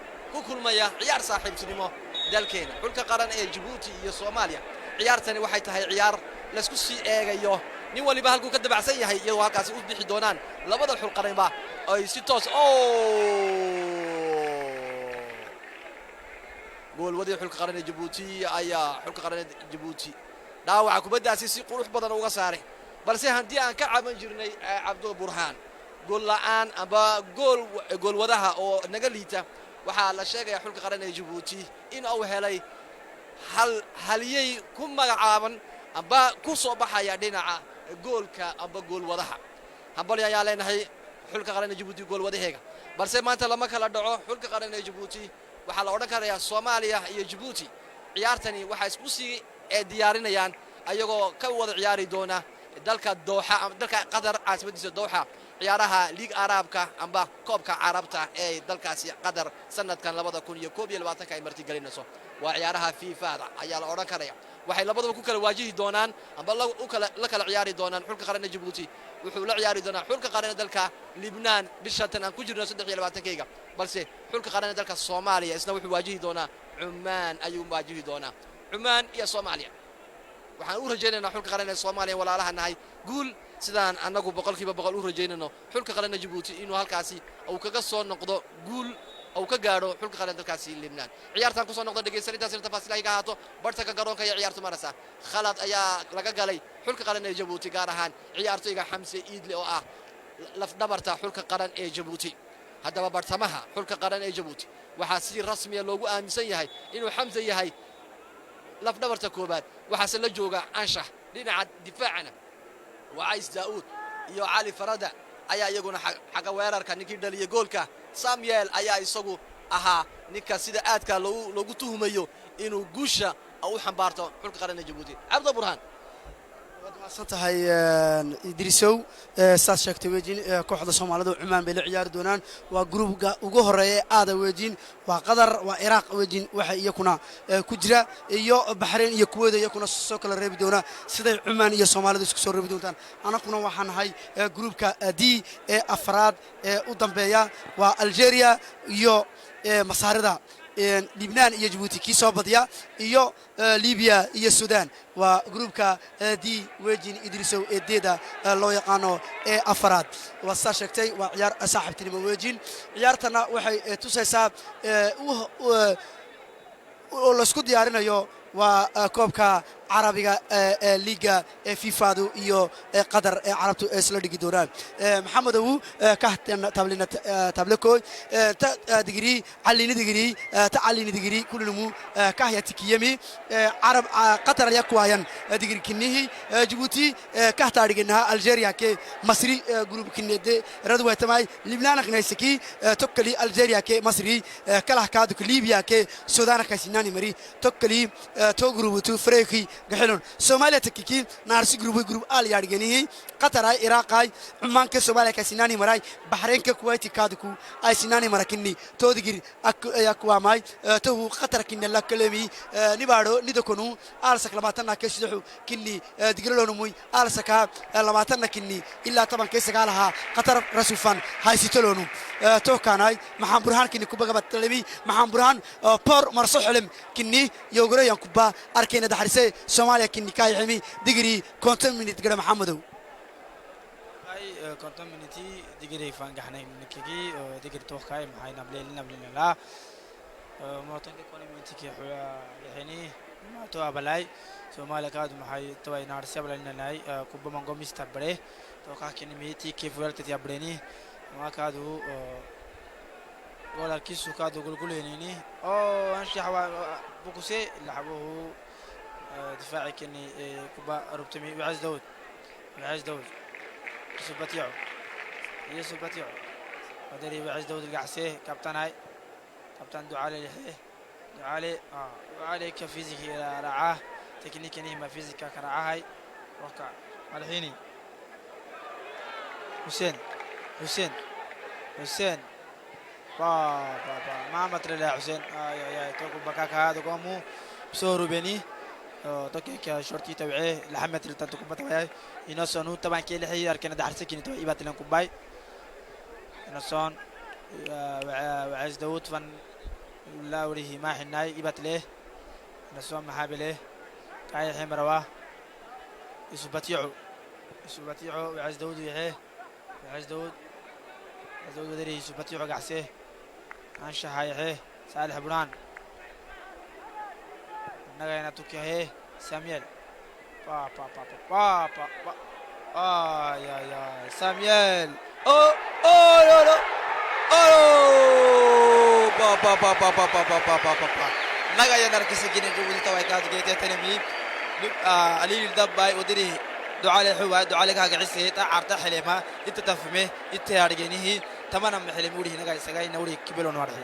كل ما عيار صاحب سليمه دلكنا حلقة قرن جيبوتي يا صوماليا عيار ثاني واحد هاي عيار لسكسي إيجايو نيوالي بهالكو كده بعسية هي يو هكذا أصبح دونان لبضل حلقة قرن با أي ستوس قول ودي حلقة قرن جيبوتي أيا حلقة قرن جيبوتي dhaawaca kubaddaasi si qurux badan uga saaray balse haddii aan ka caban jirnay Cabdo Burhaan gool la'aan aba gool wadaha oo naga liita waxaa la sheegay xulka qaran ee Djibouti in uu helay haliyay ku magacaaban aba ku soo baxaya dhinaca goolka aba gool wadaha habali ayaa leenahay xulka qaran ee Djibouti gool wadaheega balse maanta lama kala dhaco xulka qaran ee Djibouti waxaa la oran karayaa Soomaaliya iyo Djibouti ciyaartani waxa isku sii diyaarinayaan ayagoo ka wada ciyaari doona dalka Dooxa ama dalka Qatar caasimadiisa Dooxa ciyaaraha League Arabka amba koobka Carabta ee dalkaasi Qatar sanadkan 2021 ay marti galinayso waa ciyaaraha FIFA ayaa la oran karaya waxay labadaba ku kala waajihi doonaan amba la kala ciyaari doonaan xulka qaran Djibouti wuxuu la ciyaari doonaa xulka qaran dalka Lebanon bisha tan aan ku jirno 23 balse xulka qaran dalka Soomaaliya isna wuxuu waajihi doonaa Oman ayuu waajihi doonaa Oman iyo Soomaaliya waxaan u rajaynaynaa xulka qaran ee Soomaaliya walaalahanahay guul sidaan anagu boqolkiiba boqol u rajaynayno xulka qaran Djibouti inuu halkaasi uu kaga soo noqdo guul أو كجارو حلقة قرن الكاسي لبنان عيارتان كوسون نقطة دقيقة سريعة سريعة تفاصيل هي كهاتو برتك قرون كي عيارتو مرسا خلط أيا لقى قالي حلقة قرن جيبوتي قارهان عيارتو يجا حمسة إيد لأو لف دبرتا حلقة قرن جيبوتي هذا برتمها حلقة قرن جيبوتي وحاسير رسمي اللوجو أمسية هاي إنه حمزة هاي لف دبرتا كوبات وحاسل الجوجا أنشح لنا دفاعنا وعايز داود يو علي فرادة أيا يجونا حق ويرر كان نكيد اللي يقولك ساميال أيا يسوق أها نكا سيدا آدكا لو قطوه ميو إنه جوشة أو حنبارته حلقة قرن جيبوتي عبد برهان هاي إدريسو ساس شكت وجين كوحدة صومالية وعمان بلا عيار دونان وجروب وجوهرة هذا وجين وقدر وعراق وجين وحي يكون كجرة يو بحرين يكويد يكون السوق الربي دونا سيد عمان يا صومالية سكسور الربي دونان أنا كنا وحن هاي جروب كدي أفراد قدام بيا والجيريا يو مساردا لبنان iyo Djibouti ki soo badiya iyo Libya iyo Sudan waa groupka di wajin Idrisow ee deeda loo yaqaano ee afraad wasa sheegtay waa ciyaar saaxiibtinimo wajin ciyaartana waxay tusaysaa oo la isku diyaarinayo waa koobka عربية ليغا فيفا دو يو قدر عربتو اسلا دغي دوران محمد ابو كهتن تابلنا تابلكو دغري عليني دغري تعليني دغري كلنمو كهيا تكيمي عرب قطر يكوايان دغري كنيه جيبوتي كهتا دغنا الجيريا كي مصري جروب كنيد ردوي تماي لبنان خنيسكي توكلي الجيريا كي مصري كلا كادو ليبيا كي سودان كاسيناني مري توكلي تو جروب تو فريكي قحلون سوماليا تكيكي نارسي جروب آل يارجنيه قطر العراق عمان كسوماليا كسيناني مراي بحرين ككويتي كادكو أي سيناني مراكني تودجير أكوا ماي تو قطر كني الله كلامي نبارو ندكونو آل سكلماتنا كيسدحو كني دقيرلون موي آل سكا لماتنا كني إلا طبعا كيسقالها قطر رسوفان هاي ستلونو تو كاناي محمد برهان كني كوبا بتلمي محمد برهان بور مرسوح علم كني يوغري ينكوبا أركينا دحرسي سوماليا كني كاي حمي دقري كونتم من يتقرأ محمدو أي كونتم من يتي دقري فانجحنا من كيكي دقري توخاي محاي نبلي لا موطن كوني من يتي كحولا يحني ما تو أبلاي سوماليا كادو محاي توي نارسي أبلاي ناي كوبا مانغو مستبرة توخا كني ميتي كيفول تتي أبريني ما كادو ولا كيسو كادو قلقليني أو أنشي حوا بوكسي لعبوه دفاعي كني كوبا ربتمي وعز داود يوسف باتيعو ودري وعز داود القعسيه كابتن هاي كابتن دعالي لحيه دعالي كفيزيكي رعاه تكنيكي نهما فيزيكا كرعاه هاي وكا الحيني حسين ما متر لا حسين يا توكو بكاك هذا قومو بسورو بيني توكي كشورتي تبعيه لحمت اللي تنتكم بتوعي ينصونو طبعا كي لحي أركنا دحرسكين تو إبات لهم كوباي ينصون وعز داود فن لا وريه ما حناي إبات له ينصون محابله كاي حين رواه يوسف باتيعو وعز داود ويحيه عز داود ودري يوسف باتيعو قعسيه انشا هاي صالح برهان نغينا توكي ساميال يا ساميال لا نغينا نركز جينا جوجل تواي كاد جيت تنمي علي الدباي ودري دعاء حوا دعاء لك عيسى تعرت حليمة أنت تفهمه أنت يارجينه تماما محلم وريه نجاي سجاي نوري كبلون وارده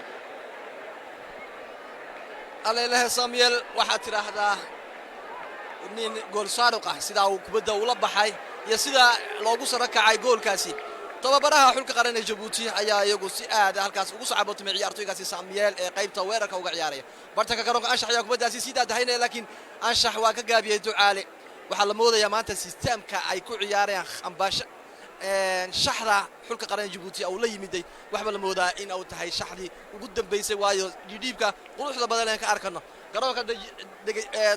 الله ساميال واحد هذا نين جول صاروخ سيدا وكبده ولا بحي يا سيدا لو بص ركع جول كاسي طبعا براها حلقة قرن جيبوتي أيا يجوسي هالكاس وقص عبوت معي عرتوي كاسي ساميال قيب تويرك أو عيارية برتك كرونك أنشح يا كبده سيدا دهينا لكن أنشح وكجابي يدعى waxaa la moodayaa maanta systemka ay ku ciyaarayaan ambaasha shaxda xulka qaran Djibouti oo la yimiday waxba la moodaa in uu tahay shaxdii ugu dambeysay waayo jidibka quruxda badan ee ka arkano garoonka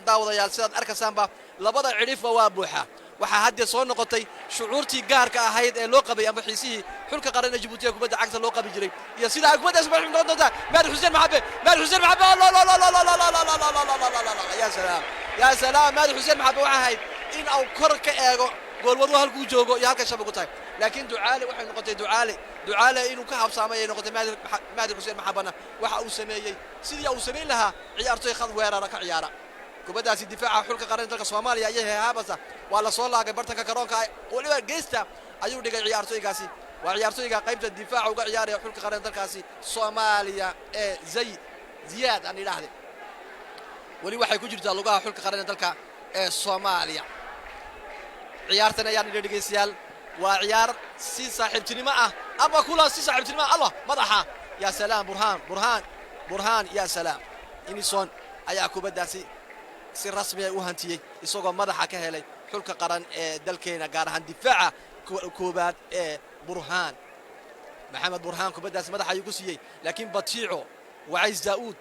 daawadayaal sidaad arkasaanba labada cirif waa buuxa waxaa hadda soo noqotay shucuurtii gaarka ahayd ee loo qabay ama xiisihii xulka qaran Djibouti ee kubadda cagta loo qabi jiray iyo sida kubadda isbax min doonta Maad Xuseen Maxabe يا سلام ماذا حسين محبة واحد إن أو كرك إيجو قول وضوء هالكو جوجو يا هالك شبكو تاي لكن دعالي واحد نقطة دعالي إنه كهب سامي نقطة ماذا حسين محبنا واحد أو سمية سيدي أو سمي لها عيارتي خذ ويرا رك عيارة كبدا سيد دفاع حلقة قرن تلك الصومالية أيه هابسة ولا صولا قبرتك كرونك ولي جيستا أيو دقة عيارتي قاسي وعيارتي قيمة الدفاع وعيارة حلقة قرن تلك قاسي صومالية زي زياد أنا لاحظ ولي waxay ku jirtaa lugaha xulka qaran dalka ee Soomaaliya ciyaartan ayaan dhageystayaal waa ciyaar si saaxiibtinimo ah ama kula si saaxiibtinimo Allah madaxa ya salaam burhaan ya salaam inison ayaa kubadaasi si rasmi ah u hantiyay isagoo madaxa ka helay xulka qaran ee dalkeena gaar ahaan difaaca koobaad ee burhaan maxamed burhaan kubadaasi madaxa ayuu ku siiyay laakiin batiico وعز داود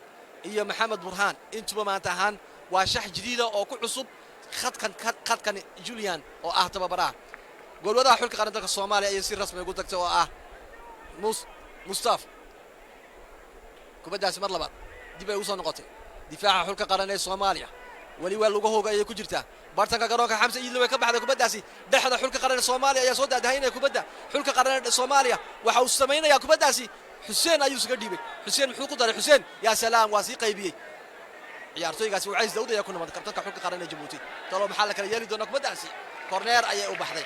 iyo maxamed burhaan intuba maanta ahaan waa shax jadiida oo ku cusub khadkan Julian oo ah tababaraha goolwadaha xulka qaran dalka Soomaaliya ay si rasmi ugu tagtay oo ah Mustafa kubadaas mar labaad dib ay u soo noqotay difaaca xulka qaran ee Soomaaliya wali waa lagu hooga ay ku jirtaa bartanka garoonka Xamse Iidle way ka baxday kubadaasi dhaxda xulka qaran ee Soomaaliya ayaa soo daadahaynay kubada xulka qaran ee Soomaaliya waxa uu sameeyay kubadaasi حسين أيوس قديمي حسين محو قدر حسين يا سلام واسي قيبي عيارتوي قاسي وعز داود يكون من كابتن حلقة قرن جيبوتي طلعوا محلك يلي دونك بداسي كورنير أي وبحذي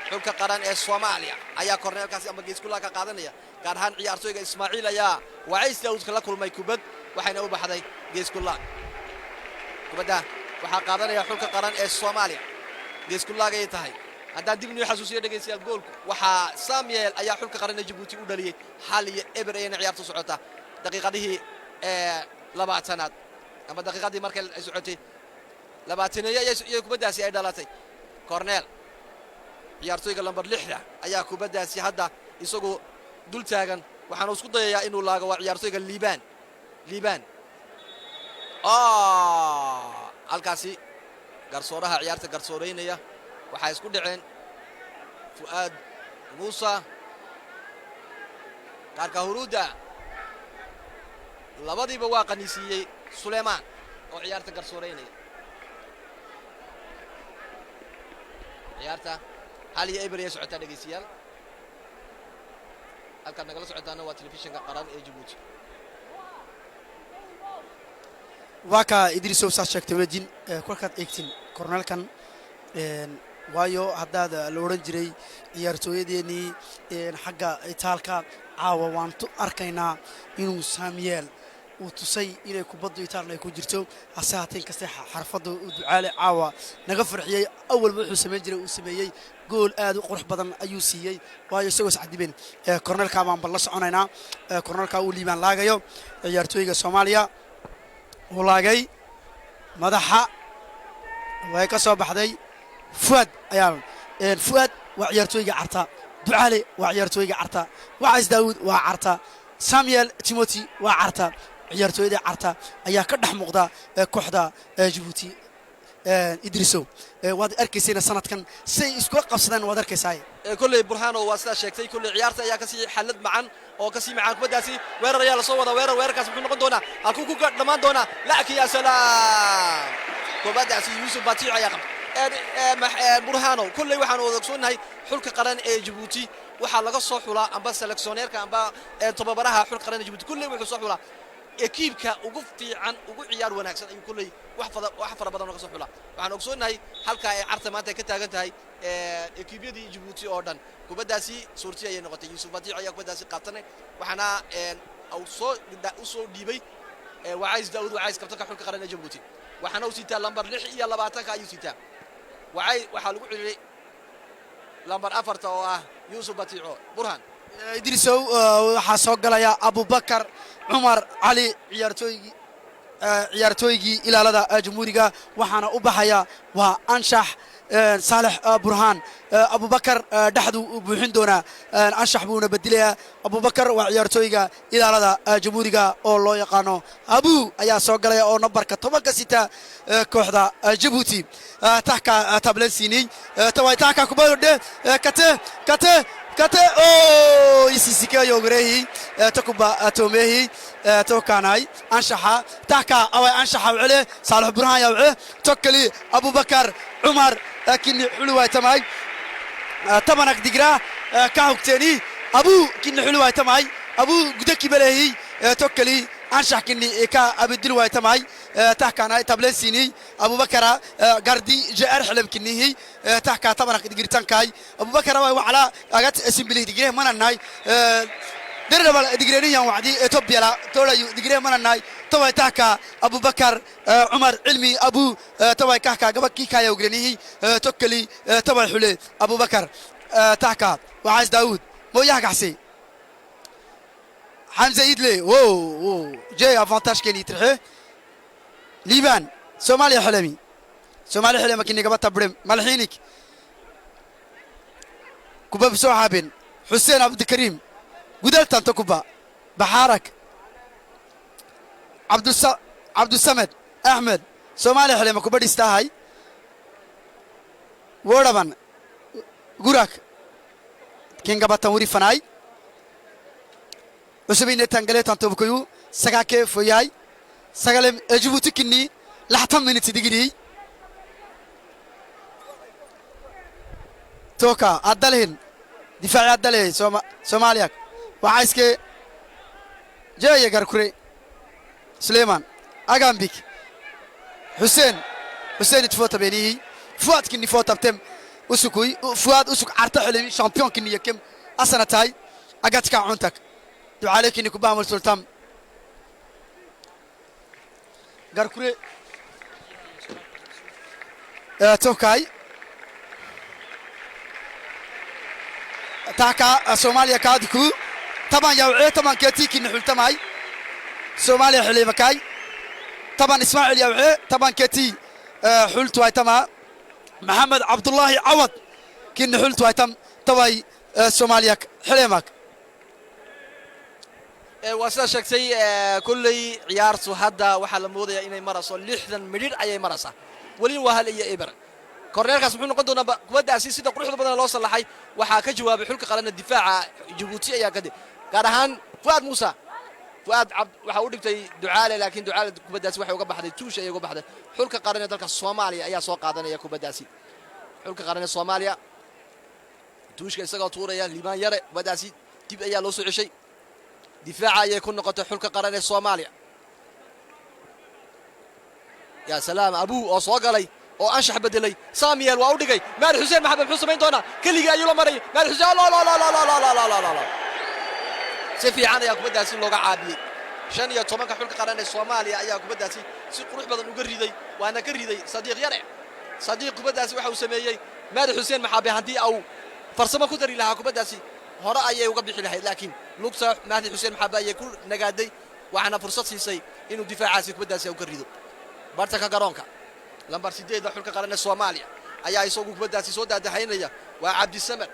حلقة قرن الصوماليا أي كورنير قاسي أما جيس كلها كقادنية كان هان عيارتوي إسماعيل يا وعز داود كلا كل ما يكبد وحين أو بحذي جيس كلها كبده وحقادنية حلقة قرن الصوماليا جيس كلها جاي تهاي haddaan dib inuu xasuusiyo dhageysiyaal goolku waxa Samuel ayaa xulka qaran Djibouti u dhaliyay xaliye eber ayna ciyaartu socota daqiiqadii 20aad ama daqiiqadii markay ay socotay 20 ay kubadaasi ay dhalatay Cornel ciyaartoyga lambar 6 ayaa kubadaasi hadda isagu dul taagan waxaanu isku dayayaa inuu laago waa ciyaartoyga Liban halkaasi garsooraha ciyaarta garsooreynaya waxay isku dhaceen Fuad Musa Karka Huruda labadiiba waa qaniisiyay Suleeman oo ciyaarta garsooreynaya ciyaarta hali Ibrahim socota dhageysiyaal halka nagala socotaana waa telefishinka qaran ee Djibouti waka Idriso sa sheegtay wajin kulkaad eegtin kornelkan waayo haddaad la odhan jiray ciyaartooyadeennii xagga itaalka caawa waan arkaynaa inuu saamiyeel uu tusay inay kubaddu itaalna ay ku jirto hase hateen kaste xarfadda uu ducaale caawa naga farxiyey awalba wuxuu samayn jiray uu sameeyey gool aad u qurux badan ayuu siiyey waayo isagoo iscadibeen korneelka baan bal la soconaynaa korneelka uu liibaan laagayo ciyaartooyga soomaaliya uu laagay madaxa way ka soo baxday fuad ayaa fuad waa ciyaartooyga carta ducaale waa ciyaartooyga carta wacays daawud waa carta samuel timothy waa carta ciyaartooyda carta ayaa ka dhex muuqda kooxda Djibouti idriso waad arkaysayna sanadkan say isku qabsadeen waad arkaysaa kulley burhano waa sida sheegtay kulley ciyaarta ayaa ka sii xalad macaan oo ka sii macaan kubadaasi weerar ayaa la soo wada weerarkaas wuxuu noqon doonaa halkuu ku dhamaan doonaa laakiin ya salaam kubadaasi Yusuf Batiic ayaa qabtay burhano kulley waxaan ogsoonnahay xulka qaran ee Djibouti waxaa laga soo xulaa amba selectioneerka amba tababaraha xulka qaran ee Djibouti kulley wuxuu soo xulaa ekiibka ugu fiican ugu ciyaar wanaagsan ayuu kulley wax fara badan oo ka soo xulaa waxaan ogsoonnahay halka ay carta maanta ka taagan tahay ekiibyadii Djibouti oo dhan kubadaasi suurti ayay noqotay Yusuf Batiic ayaa kubadaasi qaatanay waxaana u soo dhiibay Wacays Daawud Wacays kabtanka xulka qaran ee Djibouti waxaana uu siitaa lambar 6 iyo 20 ayuu siitaa waxaa lagu celiyay lambar 4 oo ah Yusuf Batiic burhan idrisow waxaa soo galaya abubakar cumar cali ciyaartooygii ilaalada jamhuuriga waxaana u baxaya waa anshax saalex burhaan abubakar dhexdu buuxin doonaa anshax buuna bedelayaa abubakar waa ciyaartooyga ilaalada jamhuuriga oo loo yaqaano abu ayaa soo galaya oo nambarka 10 sita kooxda Djibouti tahka tablensiinay tahka kubadde kate isisikayo gareehi takuba atomehi توكاناي أنشحة تاكا أو أنشحة وعليه صالح برهان يا وعليه توكلي أبو بكر عمر لكن حلوة تماي تمنك دقرا كاوكتيني أبو كن حلوة تماي أبو قدكي بلهي توكلي أنشح كني كا أبو دلوة تماي تاكاناي تبلسيني أبو بكر قردي جاء حلم كني هي تاكا تمنك دقرتان كاي أبو بكر وعلى أجت اسم بليه دقرا من الناي دربال دقرينيا وعدي توبيلا تولا دقري من الناي توي تاكا أبو بكر عمر علمي أبو توي كاكا قبل كيكا يوغرينيه توكلي توي حلي أبو بكر تاكا وعايز داود مو ياك حسي حمزة يدلي وو جاي أفانتاج كني ترحي ليبان سومالي حلمي كني قبل تبرم ملحينك كوباب سوحابين حسين عبد الكريم قدرت أن تكبا بحارك عبد الصمد أحمد سومالي حليم كبر استاهي وربان غوراك كينغا باتاموري فناي وسبين تانغلي تانتوبكيو سغاكي فوياي سغالم جيبوتي كني لحتم من تدغري توكا عدلهن دفاع عدله سوماليا وعايزك جاي قركري سليمان أجنبك حسين تفوت بيني فؤاد كني فوت بتم وسكوي فؤاد وسك عرته حلمي شامبيون كني يكم أصلا تاي أجتك عنتك دعالك إني كوبا عمل سلطان قركري توكاي تاكا سوماليا كادكو طبعا يا طبعا كاتيكي نحول معي سوماليا حلي مكاي طبعا اسماعيل يا طبعا كاتي حلت وايتما محمد عبد الله عوض كن حلت وايتم توي سوماليا حليمك واسا شكسي كل عيارته هدا waxa la moodaya inay maraso 60 midhir ayay marasa wali wahal iyo ibr korneelkaas wuxuu noqon doonaa kubadaasi sida quruxda badan loo salaxay waxa ka jawaabay xulka qaranka difaaca Djibouti ayaa kadib gaar ahaan Fuad Musa Fuad waxa uu dhigtay Ducaale laakiin Ducaale kubadaasi waxa uga baxday tuush ay uga baxday xulka qaranka dalka Soomaaliya ayaa soo qaadanaya kubadaasi xulka qaranka Soomaaliya tuushka isagoo tuuraya Liban Yare kubadaasi dib ayaa loo soo ceshay difaaca ayay ku noqotay xulka qaranka Soomaaliya ya salaam Abu oo soo galay oo anshax bedelay samuel waa u dhigay maari xuseen maxamed muxuu samayn doonaa keligii ayuu la maray maari xuseen la si fiican ayaa kubaddaasi looga caabiyey 15 xulka qaran ee Soomaaliya ayaa kubaddaasi si qurux badan uga riday waana ka riday Sadiiq Yare Sadiiq kubaddaasi waxa uu sameeyay maari xuseen maxamed hadii uu farsamo ku dari lahaa kubaddaasi hore ayay uga bixi lahayd laakiin lugta maari xuseen maxamed ayay ku nagaaday waxaana fursad siisay inuu difaacaasi kubaddaasi uu ka rido bartaka garoonka lambar 8 xulka qaran ee Soomaaliya ayaa isagu kubaddaasi soo daadahaynaya waa Cabdi Samad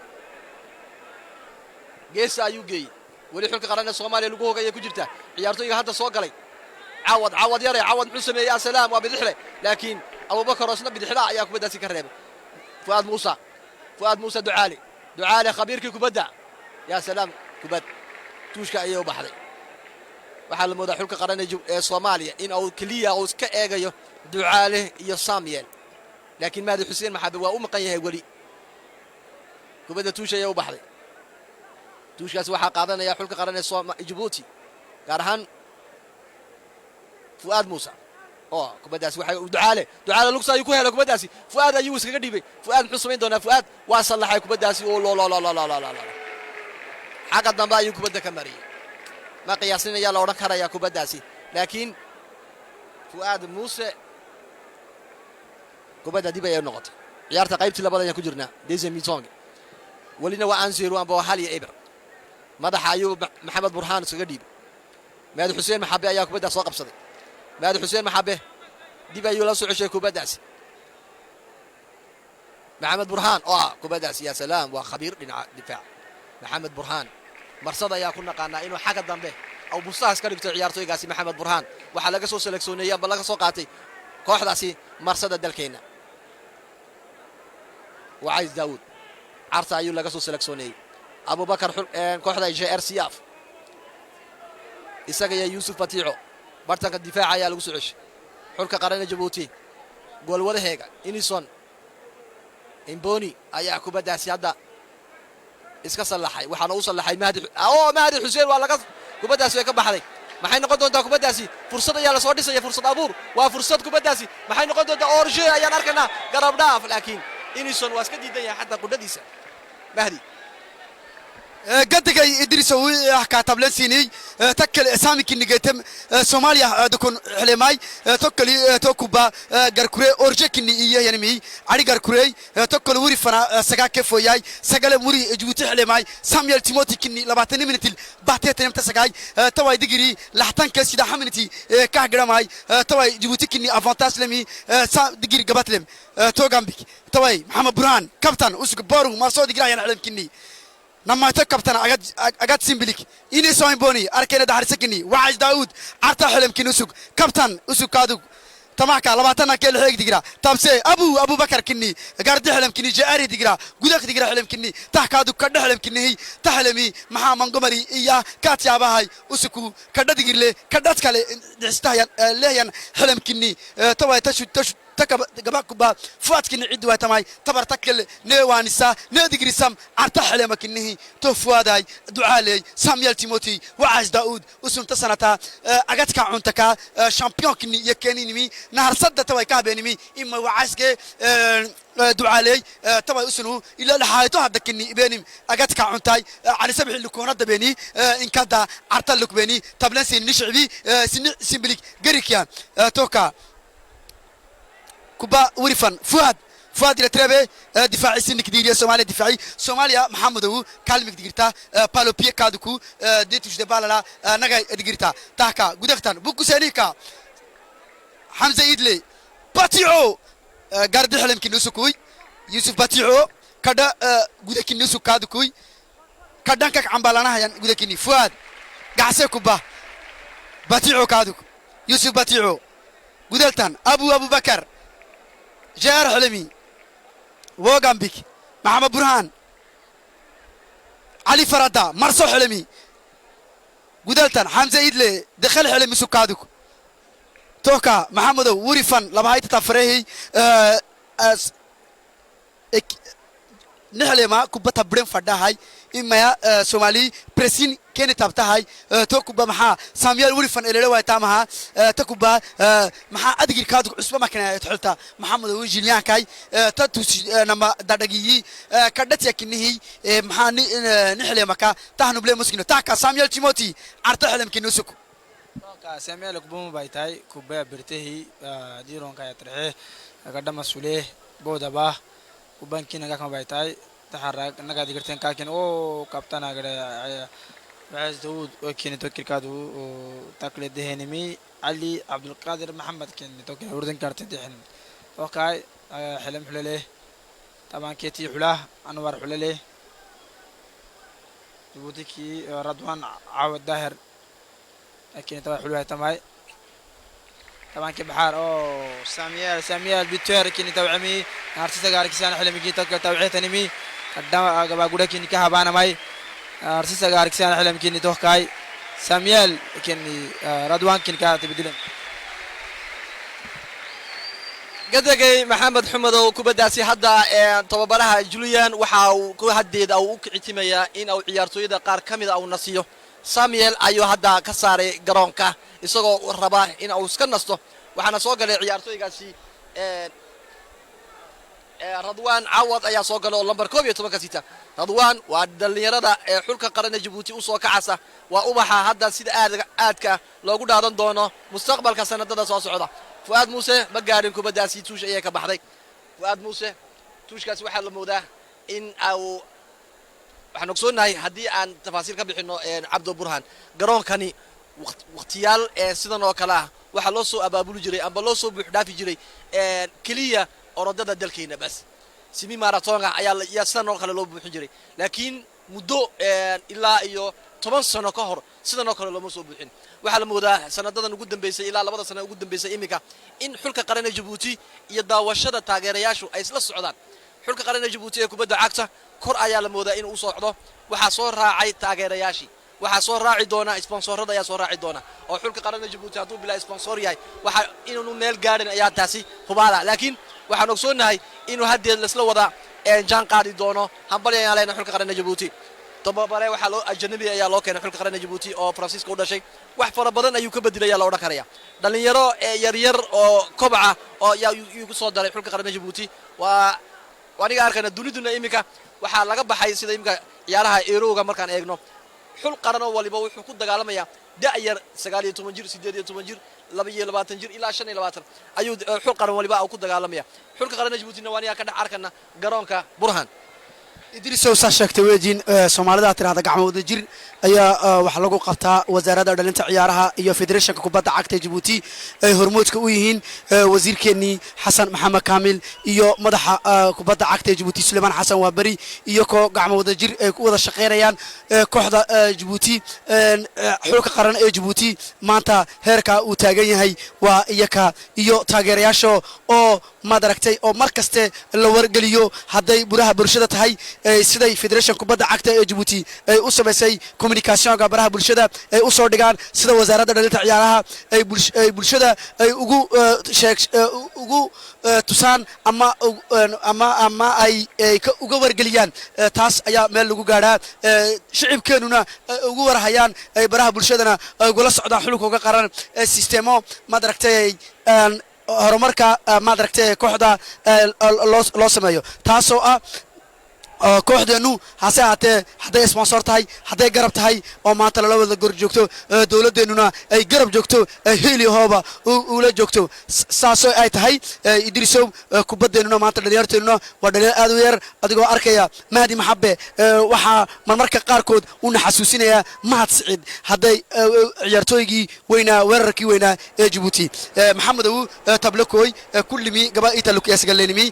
geesa ayuu geeyay wali xulka qaran ee Soomaaliya lagu hogay ku jirta ciyaartoyga hadda soo galay عوض يري عوض محسن يا سلام وبدحله لكن ابو بكر وسنا بدحله ايا كبدا كريبه فؤاد موسى دعالي خبيرك كبدا يا سلام كبد توشكا ايو بخدي waxa la moodaa xulka qaran ee Soomaaliya in uu kaliya uu iska eegayo Ducaale iyo Samuel laakiin Maadi Xuseen Maxamed waa u maqan yahay wali kubada tuushaya u baxday tuushkaas waxa qaadanaya xulka qaran ee Soomaaliya Djibouti gaar ahaan Fuad Musa kubadaas waxa Ducaale lugsa ay ku helay kubadaasi Fuad ayuu iskaga dhibay Fuad muxuu sameyn doonaa Fuad waa sallaxay kubadaasi oo la xaqa dambe ayuu kubada ka mariyay ما قياسنا يا لورا كرا يا كوبداسي لكن فؤاد موسى كوبدا دي بيا نقطه عيارتا قيبتي لبدا يا كجرنا ديزي ميتونغ ولينا وانزيرو ابو حالي عبر مدح ايوب محمد برهان سغا ديب ماد حسين محبه يا كوبدا سو قبسدي ماد حسين محبه دي بيا لا سوخشي كوبداسي محمد برهان كوبداسي يا سلام وخبير دفاع محمد برهان مرصد ayaa ku naqaana inuu xaga dambe oo bustaas ka dhigto ciyaartoygaasi Maxamed Burhaan waxa laga soo seleksooneeyay bal laga soo qaatay kooxdaasi marsada dalkeena Wais Daoud arta ayuu laga soo seleksooneeyay Abu Bakar kooxda JRCF isaga iyo Yusuf Patico bartanka difaaca ayaa lagu soo ceshay xulka qaran Djibouti gool wada heega Inison Imboni ayaa kubadaasi hadda iska sallaxay waxaana u sallaxay Maadi Xuseen waa laga kubadaasi way ka baxday maxay noqon doontaa kubadaasi fursad ayaa la soo dhisay fursad abuur waa fursad kubadaasi maxay noqon doontaa Orje ayaan arkaynaa garab dhaaf laakiin Inison waa iska diidan yahay xataa qudadiisa Mahdi قدك إدريس وحكى لسيني تكل سامي كنيجتم سوماليا دكون حلماي تكل توكوبا غركوري أورجكني إيه يعني مي علي غركوري تكل وري فنا سجا كفوياي سجل وري جبوتي حلماي ساميال تيموتي كني لبعتني من تل بعتها تنم تسجاي تواي دقيري لحتان كسيدا حمنتي كهجرماي تواي جبوتي كني أفانتاس لمي دقيري قبتلم توغامبيك تواي محمد برهان كابتن أسق بارو ما صار دقيري أنا علم كني نما تكبتنا أجد سيمبليك إني سوين بوني أركينا دهر سكني وعيش داود عرتا حلم كنوسك كابتن أسوك كادو تماكا لبعتنا كل هيك دقيرة تامسي أبو بكر كني قارد حلم كني جاري دقيرة قدك دقيرة حلم كني تحكادو كده حلم كني هي تحلمي مع منقمري إياه كاتيا باهاي أسوكو كده دقير لي كده تكالي استهيا ليان حلم كني تواي تشو تكبا فات كني عدوا تماي تبر تكل نوانسا ندقري سام عرتا حلم كني توفواداي دعالي ساميال تيموتي وعاش داود وسنت سنتا أجتك عنتك شامبيون كني يكني مي نهار صد توي كابيني إما وعاسك دعالي توي أسنو إلا لحايته هذا كني بيني أجتك عنتاي على سبع اللكونات بيني إن كذا عرتا لك بيني تبلسين نشعبي سيمبليك جريكيان توكا كوبا وريفان فؤاد التربي دفاعي سنك ديريا سوماليا محمد كلمك ديرتا بالو بيه كادوكو ديتوش دبالا نغاي ديرتا تاكا غودختان بوكو سينيكا حمزه إدلي باتيعو غارد حلم كنوسكوي يوسف باتيعو كدا غودك كنوسو كادوكوي كدانك عمبالانا هيان غودكني فؤاد غاسه كوبا باتيعو كادوك يوسف باتيعو غودلتان ابو بكر جار حلمي وغامبيك محمد برهان علي فردا مرسو حلمي قدلتن حمزه إدلي دخل حلمي سكادوك توكا محمد وريفان لما هاي تتفرهي نحلما كوبتا برين فداهاي إما سومالي برسين كيني تابتاهاي توكوبا محا ساميال ولفن إلى لو تامها تكوبا محا أدقي كادو عصبة ما كان يتحلتا محمد وجيليان كاي تتوس نما دادقي كدت يكنه محا نحلما كا تهنو بلا مسكينو تاكا ساميال تيموتي أرتحلم كنوسكو ساميال كوبا بايتاي كوبا برتهي ديرون كاي ترحيه قدام مسؤوليه بودا با كوبان كينا كان بايتاي تحرك نقا ديرتين كاكين او كابتن اغري بعز داود كين توكل كادو تقليد دهنمي علي عبد القادر محمد كين توكل وردن كارت دهن اوكي حلم حلله طبعا كيتي حلاه انور حلله جبوتيكي رضوان عاود داهر لكن طبعا حلوه تماي طبعا كبحار او ساميال بيتر كين توعمي ارتسا غارك سان حلمي كي توكل توعيتنمي قدام غبا غودكين كهبانا ماي ارتسا غارك سان حلمي كين توكاي ساميال كين رضوان كين كاتب بدلن قدقي محمد حمد oo kubadaasi hadda tababaraha Julian waxa uu ku hadeed oo u kicitimaya in uu ciyaartooyada qaar kamid ah uu nasiyo Samuel ayuu hadda ka saaray garoonka isagoo raba in uu iska nasto waxaana soo galay ciyaartooygaasi Radwan Awad ayaa soo galay lambar 12 ka sita Radwan waa dhalinyarada xulka qaranka Djibouti u soo kacasa waa ubaxa hadda sida aadka loogu dhaadan doono mustaqbalka sanadada soo socda فؤاد موسى ما قارن كوباداسي توش اياك بحضي فؤاد موسى توش كاس واحد لمودا ان او waxaan ogsoonahay hadii aan tafaasiil ka bixino Cabdo Burhan garoon kani waqtiyaal sidan oo kala waxa loo soo abaabuli jiray amba loo soo buux dhaafi jiray kaliya orodada dalkeena bas simi marathonga ayaa sidan oo kale loo buuxin jiray laakiin muddo ilaa iyo 10 sano ka hor sidan oo kale loo soo buuxin waxa la moodaa sanadadan ugu dambeysay ilaa 2 sano ugu dambeysay imika in xulka qaranka Djibouti iyo daawashada taageerayaashu ay isla socdaan xulka qaranka Djibouti ee kubadda cagta kor ayaa la moodaa in uu socdo waxa soo raacay taageerayaashii waxa soo raaci doona sponsorada ayaa soo raaci doona oo xulka qaranka Djibouti haduu bilaa sponsor yahay waxa inuu meel gaarin ayaa taasi hubaala laakiin waxaan ogsoonahay inuu hadeed la isla wada jaan qaadi doono hambalyayn leena xulka qaranka Djibouti tababare waxa loo ajnabi ayaa loo keenay xulka qaranka Djibouti oo Francisco u dhashay wax fara badan ayuu ka bedilay la oran karaya dhalinyaro yar oo kobca oo uu soo daray xulka qaranka Djibouti waa waniga arkana duniduna imika waxa laga baxay sida imika ciyaaraha Eurooga markaan eegno xul qaran oo waliba wuxuu ku dagaalamaya da'yar 19 jir 18 jir 22 jir ilaa 25 ayuu xul qaran waliba ku dagaalamaya xulka qaranka Djibouti waniga ka dhac arkana garoonka Burhan idrisow saashagtay weejin Soomaalida tirada gacmooda jir ayaa wax lagu qabtaa wasaaradda dhalinta ciyaaraha iyo federationka kubadda cagta Djibouti ay hormoodka u yihiin wasiirkeeni Xasan Maxamed Kaamil iyo madaxa kubadda cagta Djibouti Sulaymaan Xasan Waabari iyo ko gacmooda jir ay ku wada shaqeynayaan kooxda Djibouti xulka qaran ee Djibouti maanta heerka uu taagan yahay waa iyaka iyo taageerayaasha oo madaragtay oo markaste la wargaliyo haday buraha bulshada tahay siday federation kubadda cagta ee Djibouti ay u sameysay communication baraha bulshada ay u soo dhigaan sida wasaaradda dhalinta ciyaaraha ay bulshada ay ugu tusaan ama ay uga wargeliyaan taas ayaa meel lagu gaaraa shicibkeenuna ugu warhayaan ay baraha bulshadana ay gula socdaan xulka qaran sistemo madaragtay horumarka madaragtay kooxda loo sameeyo taasoo ah kooxdeenu hase ahaatee hadday sponsor tahay hadday garab tahay oo maanta lala wada gor joogto dowladdeennuna ay garab joogto heliyohooba ula joogto saasoo ay tahay idrisow kubaddeenuna maanta dhalinyarteennuna waa dhalinyar aad u yar adigoo arkaya mahdi maxabe waxaa marmarka qaarkood una xasuusinayaa mahad siciid hadday ciyaartooygii weynaa weerarkii weynaa ee Djibouti maxamedow tablakoy kullimi gaba italuk yasgalenimi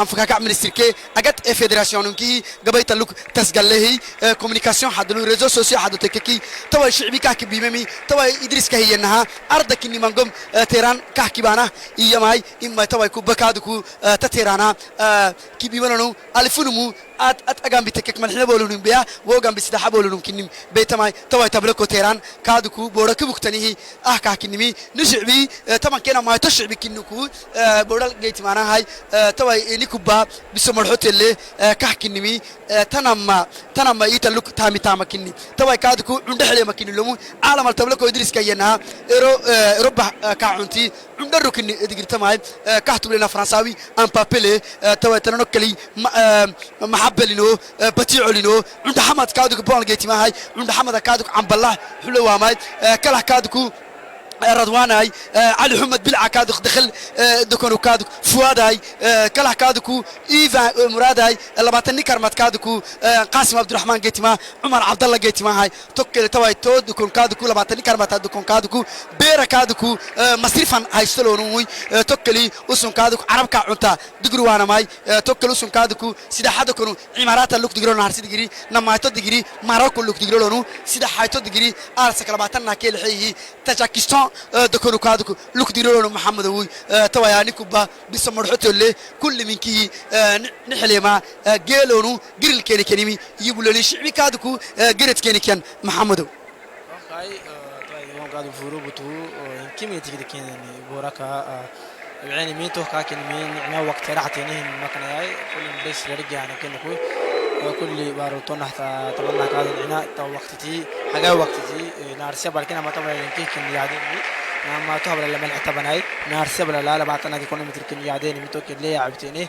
anfakaka ministerke agat federation كي قبيت لك تسجله كوميونيكاسيون حد له ريزو سوسيال حد تككي توا شعبي كحكي بيمي توا إدريس كهي إنها أرضك إني منقوم تيران كحكي بانا إياماي إما توا كوبكادكو تتيرانا كي بيمانو ألفونمو أتأجم بتكك من حنا بقولون بيا وأجم بسلاح بقولون كنيم بيتماي توا تبلكو تيران كادكو بورك بكتنيه كحكي نمي نشعبي طبعا كنا ما تشعبي كنكو بورك جيت معنا هاي توا نيكوبا بسمر حوت اللي كحكي kinimi tanama ita luk tama kinni taway kaad ku unda xile makini lumu caalam al tabla ko idriska yana Europa ka cunti unda rukini digirtamay ka hatulina faransawi an papele taway tanano kali mahabelino baticulino unda hamad kaad ku bool geetimahay unda hamad kaad ku amballah xulwaamay kala kaad ku رضواناي علي محمد بلع كادو دخل دكانو كادو فؤاداي كلا كادو ايفا مراداي لباتني كرمات كادو قاسم عبد الرحمن جيتما عمر عبد الله جيتما هاي توكل تواي تو دكون كادو لباتني كرمات دكون كادو بيرا كادو مصرفا هايستلونوي توكلي وسن كادو عرب كا cunta digri waana may توكل وسن كادو sida xada kunu imaaraata lug digro naarsi digri namaato digri maroko lug digro lonu sida hayto digri arsa kalabaatana keelxii Tajikistan دكانو كادو لوك ديرولو محمد وي توياني كوبا بسمرحتله كل منكي نحلي ما جيلونو جريل كيني كنيمي يقولوا لي شعبي كادو جريت كيني كان محمد هاي يوم قادو فورو بتو كيمي تيجي كيني بوركا يعني ميتو كاكن مين انا وقت راحتيني مكان هاي كل بس يرجع يعني كنكو كل بارو تنحت طبعا كادو هنا تو وقتي حاجه وقتي نارسي بالكنا ما طبعا كيكن يادين ما تهبل لما الحتبناي نار سبل لا بعتنا كنا متركين يادين متوكل لي عبتيني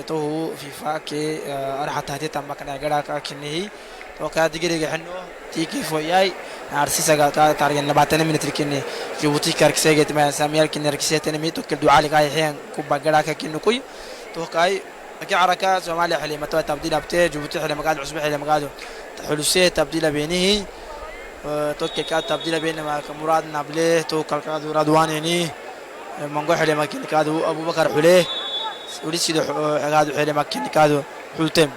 تو فيفا كي راح تهدي تم كنا غدا كني تو كا دغري حنو تيكي فوياي نار سيسا كا تارين لبعتنا متركين جيبوتي كاركسيت ما ساميال كن ركسيتني متوكل دعالي كاي حين كوبا غدا كنو كوي تو كاي كي حركه سومالي حليمه تو تبديل ابتي جيبوتي حليمه قاعد عصبي حليمه قاعد حلوسيه تبديل بينه توكي كات تبديل بين مراد نابله تو كالكادو رضوانيني منغو حلي ماكين كادو ابو بكر حليه ولي سيدو غادو حلي ماكين كادو حلتم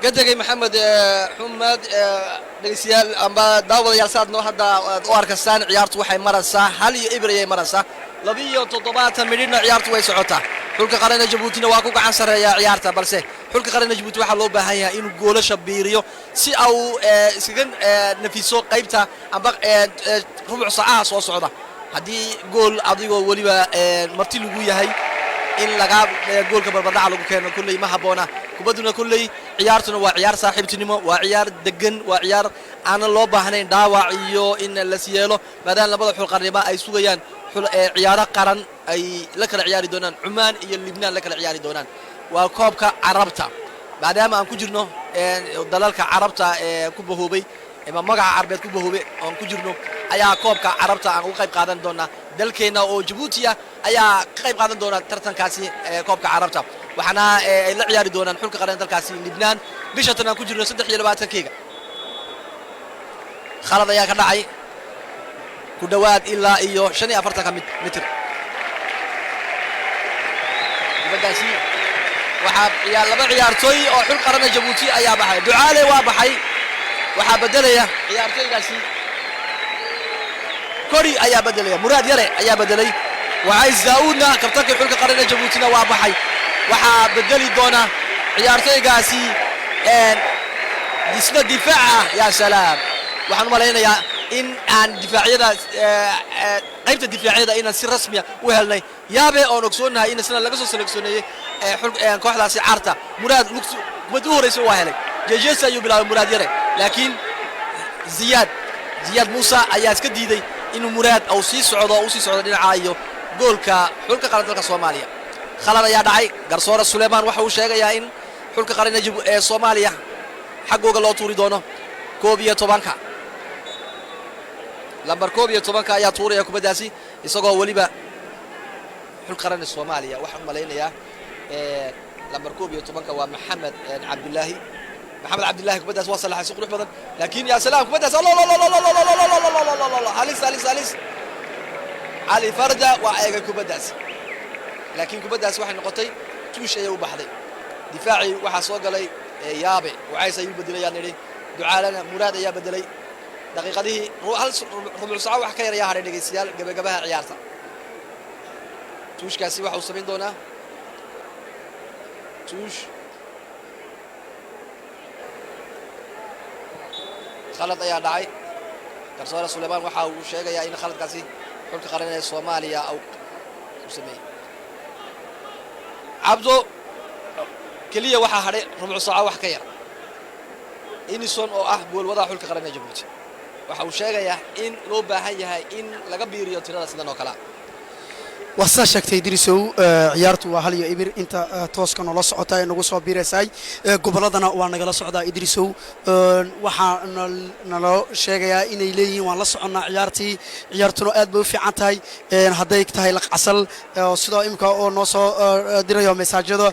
قدقي محمد حمد دغسيال amba daawadayaal saad noo hadda u arkasaan ciyaartu waxay maraysaa hal iyo ibriyay maraysaa 27 midna ciyaartu way socotaa xulka qaranka Djibouti waa ku gacan sareeya ciyaarta balse xulka qaranka Djibouti waxa loo baahan yahay inuu goolasha biiriyo si uu iskaga nafiso qaybta amba rubuc saaca soo socda hadii gool adigoo waliba marti lagu yahay in laga goolka barbardhac lagu keeno kulay ma haboona kubaduna kulay ciyaartuna waa ciyaar saaxiibtinimo waa ciyaar degan waa ciyaar aan loo baahnayn dhaawac iyo in la siyeelo maadaama labada xul qarniba ay sugayaan ciyaaro qaran ay la kala ciyaari doonaan Cumaan iyo Lebanon la kala ciyaari doonaan waa koobka Carabta maadaama aan ku jirno dalalka Carabta ee ku bahoobay ama magaca Carbeed ku bahoobay aan ku jirno ayaa koobka Carabta aan uga qayb qaadan doonaa dalkeena oo Djibouti ayaa ka qayb qaadan doona tartankaasi koobka Carabta waxana ay la ciyaari doonaan xulka qaran dalkaasi Lebanon bisha tan aan ku jirno 23 khalad ayaa ka dhacay ku dhawaad ilaa iyo 45 mitir badasi waxa laba ciyaartooy oo xul qaran Djibouti ayaa baxay ducaale waa baxay waxa bedelaya ciyaartooygaasi kori ayaa bedelaya muraad yare ayaa bedelay وعايز داودنا كابتن xulka qaran Djibouti waa baxay waxa bedeli doona ciyaartooygaasi disna difaaca ya salaam waxaan maleynayaa in aan difaaciyada qaybta difaaciyada in si rasmi ah u helnay yaabe oo ogsoonahay in isna laga soo seleksooneeyay kooxdaasi Carta muraad kubadii horeysa waa helay jejees ayuu bilaabay muraad yare laakiin Ziyad Musa ayaa iska diiday inuu muraad oo sii socdo dhinaca iyo goolka xulka qaran dalka Soomaaliya khalad ayaa dhacay garsoore Suleeman waxa uu sheegayaa in xulka qaran ee Soomaaliya xaqooga loo tuuri doono 11 lambar 11 ayaa tuuraya kubadaasi isagoo waliba xulka qaran Soomaaliya waxaan maleynayaa lambar 11 waa Maxamed Cabdullaahi kubadaas waa salaxay qurux badan laakiin ya salaam kubadaas halis علي فردا وعيق كوبداس لكن كوبداس waxay noqotay tuush ay u baxday difaaci waxa soo galay yaabe waxay ay bedelayaan niri ducaalana muraad ayaa bedelay daqiiqadii hal rubuc saac wax ka yar ayaa haray dhageysiyaal gabagabaha ciyaarta tuushkaasi waxa uu sameyn doonaa tuush khalad ayaa dhacay garsoore Suleeman waxa uu sheegayaa in khaladkaasi xulka qaran ee Soomaaliya oo sameeyay cabdo keliya waxaa hadhay rubcu saaca wax ka yar inison oo ah goolwadaha xulka qaranka Djibouti waxa uu sheegayaa in loo baahan yahay in laga biiriyo tirada sidan oo kale wasa sheegtay Idrisow ciyaartu waa hal iyo ibir inta tooska noo la socota inagu soo biireysay goboladana waa nagala socdaa Idrisow waxa naloo sheegayaa inay leeyihiin waan la soconaa ciyaartuna aad bay u fiican tahay haday tahay laq asal sidoo imka oo noo soo dirayo message-yada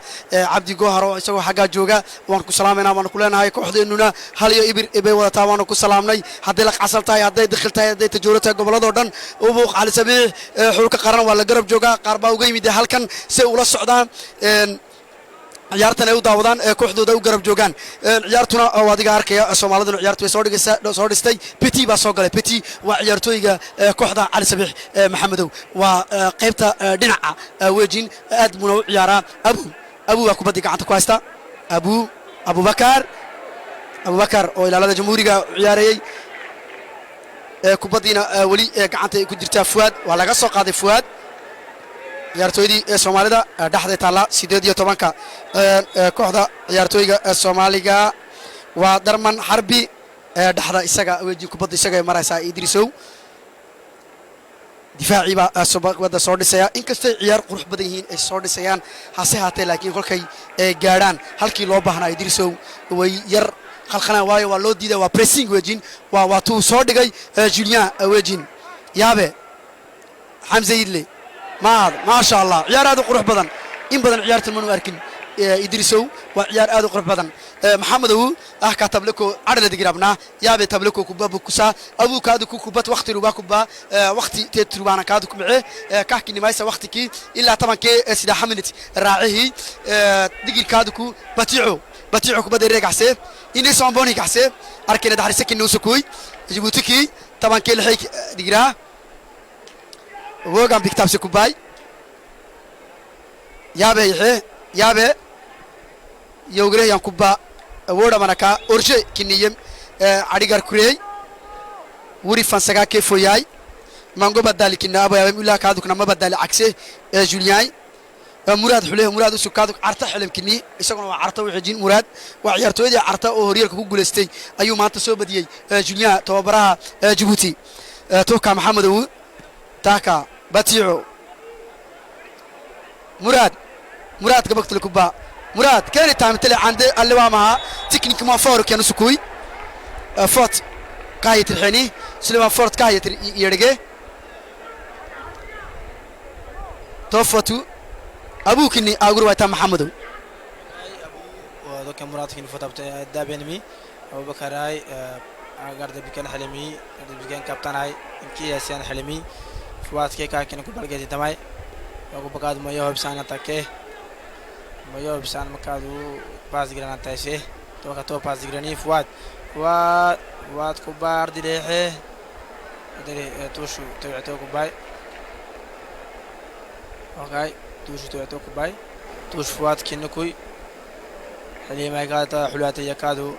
Cabdi Goharo isagoo xaga jooga waan ku salaameynaa waan ku leenahay kooxdeennuna hal iyo ibir bay wadataa waan ku salaamnay haday laq asal tahay haday dakhil tahay haday tajoorata gobolada dhan oo buuq cali sabiix xulka qaran waa la garab qaar baa uga yimid halkan si ula socdaan ciyaartan ay u daawadaan kooxdooda u garab joogaan ciyaartuna oo adiga arkaya Soomaaliduna ciyaartu way soo dhistay Petit baa soo galay Petit waa ciyaartooyga kooxda Cali Sabiix Maxamedow waa qaybta dhinaca weejin aad muna u ciyaara Abu waa kubadda gacanta ku haysta Abubakar oo ilaalada jamhuuriga ciyaarayay kubadina wali gacanta ay ku jirtaa Fuad waa laga soo qaaday Fuad ciyaartooydii Soomaalida dhaxday taala 18ka kooxda ciyaartooyga Soomaaliga waa Darman Harbi dhaxda isaga weji kubadda isaga maraysa Idrisow difaaci ba wada soo dhisaya inkastoo ciyaar qurux badan yihiin ay soo dhisayaan hase haatee laakiin kolkay gaaraan halkii loo baahnaa Idrisow way yar khalkhanaan waayo waa loo diiday waa pressing wejin waa tuu soo dhigay Julien wejin yaabe Hamza Idle ما شاء الله عيار هذا قروح بدن إن بدن عيارة المنو أركن إدريسو وعيار هذا قروح بدن محمد هو كاتب لكو عدد دقيقنا يا بيتب لكو كوبا كوسا أبو كادو كوبات وقت ربا كوبا وقت تتربانا كادو كمعه كحكي نمايسة وقتك إلا طبعا كي سيدا حملت راعيه دقيق كادو كو بتيعو كوبا دريق حساب إني سامبوني حساب أركن ده حرسك إنه سكوي جيبوتكي طبعا كي الحيك دقيقة وقام بكتاب سكوباي يابي يوغري ينكوبا وورا مناكا أورجي كنيم عديغار كوري وري فانساكا كيفوياي مانغو بدالي كنا أبو يابي مولا كادوك نما بدالي عكسي جولياي مراد سكادوك عرتا حلم كني يساقون عرتا وحجين مراد وعيارتو يدي عرتا وهريالك بقولستي أيو ما انتصو بديي جوليا توابراها جيبوتي توكا محمد هو تاكا باتيعو مراد قبقت الكوبا مراد كان تعمل عند اللوامها تكنيك ما فورك كانوا سكوي فوت كايت الحيني سليمان فورت كايت يرجع توفتو ابوك اني اقول ويتا محمد وذوك مراد في الفتره دابنمي ابو بكراي غارد بكن حلمي بكن كابتن هاي انكي ياسين حلمي فوات كي كاكن كبل جدي تماي ابو بكاد ما يوب سان تاكي ما يوب سان مكادو باز جرانا تايسي تو باز جراني فوات كبار دليحه دري توشو توعتو كباي اوكي توشو توعتو كباي توش فوات كنكوي حلي ما قالت حلوات يكادو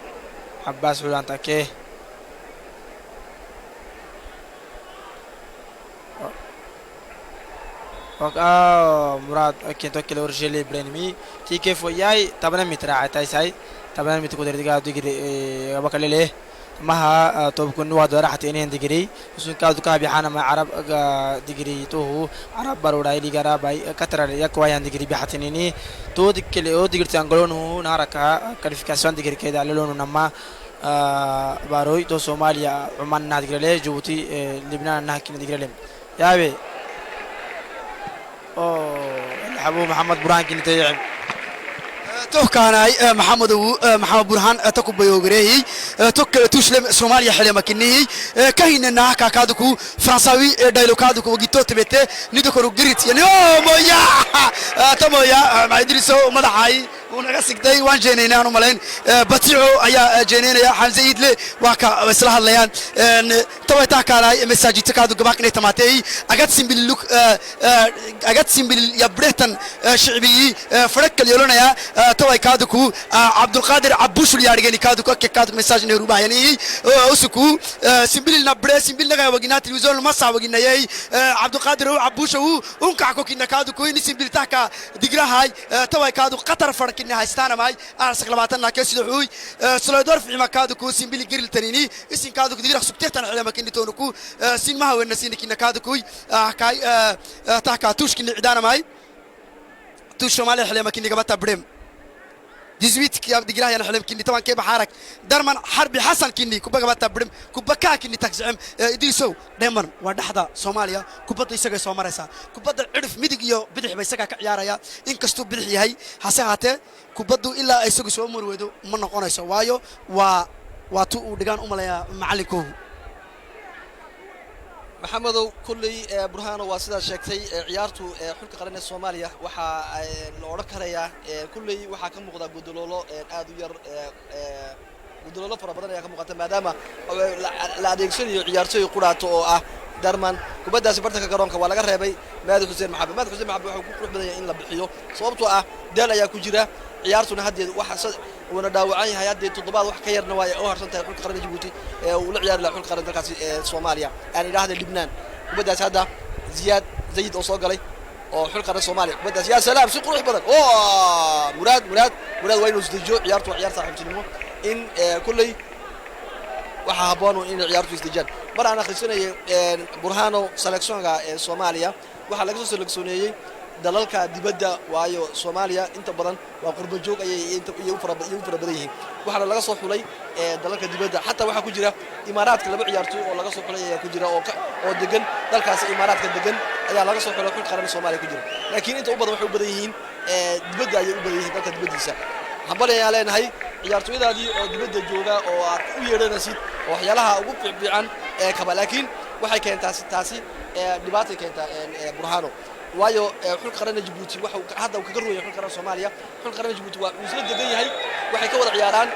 عباس حلوان تاكي مراد أكيد توكل ورجلي برينمي تي كيف وياي طبعا متراعي تايساي طبعا متقدر دقا دقري بكل له ما توبكون واد راحت إنين دقري وسون كادو كابي حنا مع عرب دقري توه عرب باروراي ليجارا باي كتر يكوايان دقري بحتنيني تو دكلي أو دقري تانغلون هو ناركا كاليفيكاسيون دقري كده لون نما باروي تو سوماليا عمان نادقري له جيبوتي لبنان نحكي دقري له يا بي حبو محمد برهان كنت يعم توكاناي محمد برهان تكوب يوغري توشلم سوماليا حلمة كنيه كهيننا كادوكو فرنساوي دايلو كادوكو وجيتو تبته ندكو جريت يعني مويا تمويا ما يدرسوا مدحاي ونقا سكتي وان جينينا أنا ملاين بتيعو أيا جينينا يا حمزة إدلي واقع إصلاح الليان توي تاكالا مساجي تكادو قباقني تماتي أقد سيمبل لوك أقد سيمبل يبرهتن شعبي فرق اليولونا يا توي كادوكو عبد القادر عبوش اليارجاني كادوكو كادوك مساج نهروبا يعني أسكو سيمبل نبرة سيمبل نجا وجينا تلفزيون المسا وجينا ياي عبد القادر عبوش هو ونكعكو كنا كادوكو إني سيمبل تاكا دقرا هاي توي كادو قطر فرق إنها استانا ماي أرسل لبعتنا كيس دحوي سلودور في مكادوكو سيمبل جريل تريني اسم كادوك دقرا سكتة على مكان تونكو سين ما هو النسين كنا كادوكو كاي تاكا توش كنا عدانا ماي توش مالي حليمة كنا قبضت بريم 18 كيا دقيقة يعني حلم كني طبعا كيف حارك درمان حربي حسن كني كوبا قبضت بريم كوبا كا كني تكزعم إدريسو دايما ودحدا سوماليا كوبا يسقى سومارسا كوبا عرف مدقيو بدح بيسقى كعياريا إن كستو بدح هاي حسهاته كوبا دو إلا يسقى سومر ويدو من نقونا سوايو واتو دقان أملايا معلكو maxamedow kulley burhaano waa sidaa sheegtay ciyaartu xulka qaranka Soomaaliya waxa la oran karayaa kulley waxa ka muuqda gudoloolo aad u yar gudoloolo fara badan ayaa ka muuqata maadaama la adeegsanayo ciyaartoy quraato oo ah darman kubadaasi bartanka garoonka waa laga reebay Maadi Xuseen Maxamed waxa uu ku qurux badan yahay in la bixiyo sababtoo ah dal ayaa ku jira ciyaartuna hadeed waxa wana dhaawacan yahay hadeed toddobaad wax ka yarna waa oo harsan tahay xulka qaranka Djibouti uu la ciyaar la xulka qaranka dalkaasi Soomaaliya aan ilaahda Lebanon kubadaas hadda Ziyaad Zayid oo soo galay oo xulka qaranka Soomaaliya kubadaas ya salaam si qurux badan oo Muraad waa inuu isdejiyo ciyaartu ciyaar saaxiibtinimo in kulley waxa haboon in ciyaartu isdejaan mar aan akhrisanay burhaano seleksiyonka Soomaaliya waxa laga soo seleksiyonayay dalalka dibadda waayo Soomaaliya inta badan waa qurbo joog ayay inta u fara badan yihiin waxa laga soo xulay dalalka dibadda hatta waxa ku jira Imaaraadka laba ciyaartoy oo laga soo xulay ayaa ku jira oo degan dalkaas Imaaraadka degan ayaa laga soo xulay xulka qaranka Soomaaliya ku jira laakiin inta u badan waxay u badan yihiin dibadda ayay u badan yihiin dalka dibaddiisa habalaya leenahay ciyaartoydaadii oo dibadda jooga oo aad u yeeranaysid waxyaalaha ugu fiican kaba laakiin waxay keentaa taasi dhibaato keentaa burhaano waayo xulka qaranka Djibouti waxa hadda uu kaga rooyay xulka qaranka Soomaaliya xulka qaranka Djibouti waa uu isla degan yahay waxay ka wada ciyaaraan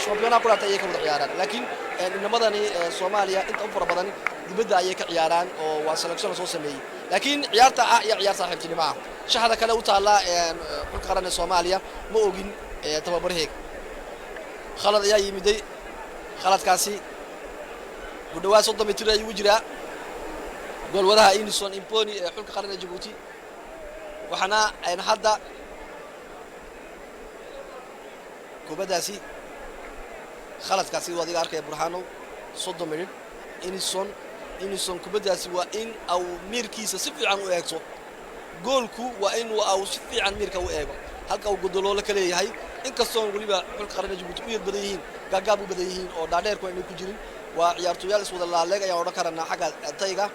championnat quraata ayay ka wada ciyaaraan laakiin inamadani Soomaaliya inta u fara badan dibadda ayay ka ciyaaraan oo waa selection soo sameeyay laakiin ciyaarta ah iyo ciyaar saaxiibtinimo ah shaxda kale u taala xulka qaranka Soomaaliya ma ogin tababarheeg khalad ayaa yimiday khaladkaasi ku dhawaad 30 mitir ayuu jiraa gool wadaha Inison Imponi xulka qaranka Djibouti waxana ay hadda kubadaasi khaladkaasi wadiga arkay burhaano 30 mitir Inison kubadaasi waa in aw mirkiisa si fiican u eegto goolku waa in uu si fiican mirka u eego halka uu gudoloolo ka leeyahay inkastoo waliba xulka qaranka Djibouti u badan yihiin gaagaab u badan yihiin oo dhaadheer ku inay ku jirin waa ciyaartoyal iswada laaleeg ayaa oran karana xagga tayga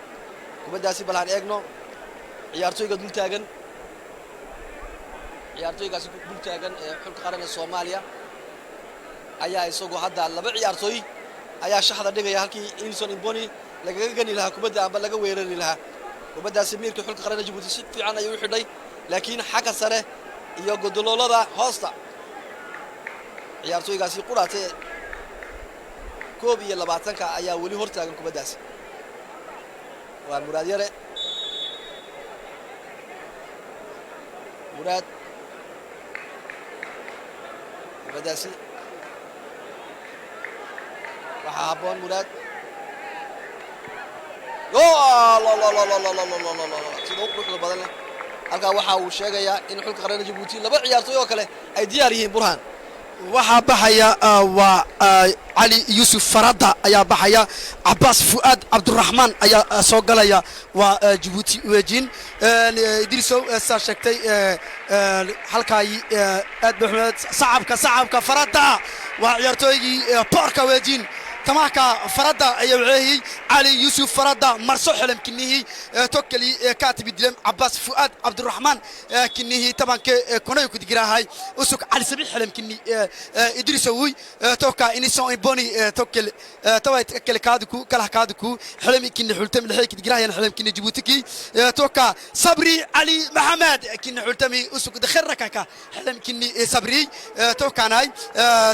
kubadaasi balaan eegno ciyaartoyga dul taagan ciyaartoygaasi dul taagan xulka qaranka Soomaaliya ayaa isagoo hadda laba ciyaartoy ayaa shaxda dhigaya halkii Inson Imponi laga gani lahaa kubada aba laga weerari lahaa kubadaasi miirka xulka qaranka Djibouti si fiican ayuu xidhay laakiin xagga sare iyo godoloolada hoosta ciyaartoygaasi quraatay 22 ayaa wali hortaagan kubadaasi waa Muraad Yare Muraad kubadaasi waxa haboon Muraad sidoo quruxda badan leh halka waxa uu sheegayaa in xulka qaranka Djibouti laba ciyaartoy oo kale ay diyaar yihiin burhaan waxaa baxaya waa علي يوسف فرادة أيا بحيا عباس فؤاد عبد الرحمن أيا سوغليا وجيبوتي وجين إدريسو ساشكتي حلقاي أد محمد صعب فرادة وعيرتوي باركا وجين تماكا فردا يوعي علي يوسف فردا مرسو حلم كنيه توكلي كاتب الدلم عباس فؤاد عبد الرحمن كنيه طبعا كونو كدغرا هاي اسوك علي سبيح حلم كني ادريسوي توكا انيسون بوني توكل توي توكل كادكو كلا كادكو حلم كني حلتم لحي كدغرا هي حلم كني جيبوتكي توكا صبري علي محمد كني حلتمي اسوك دخركا حلم كني صبري توكا ناي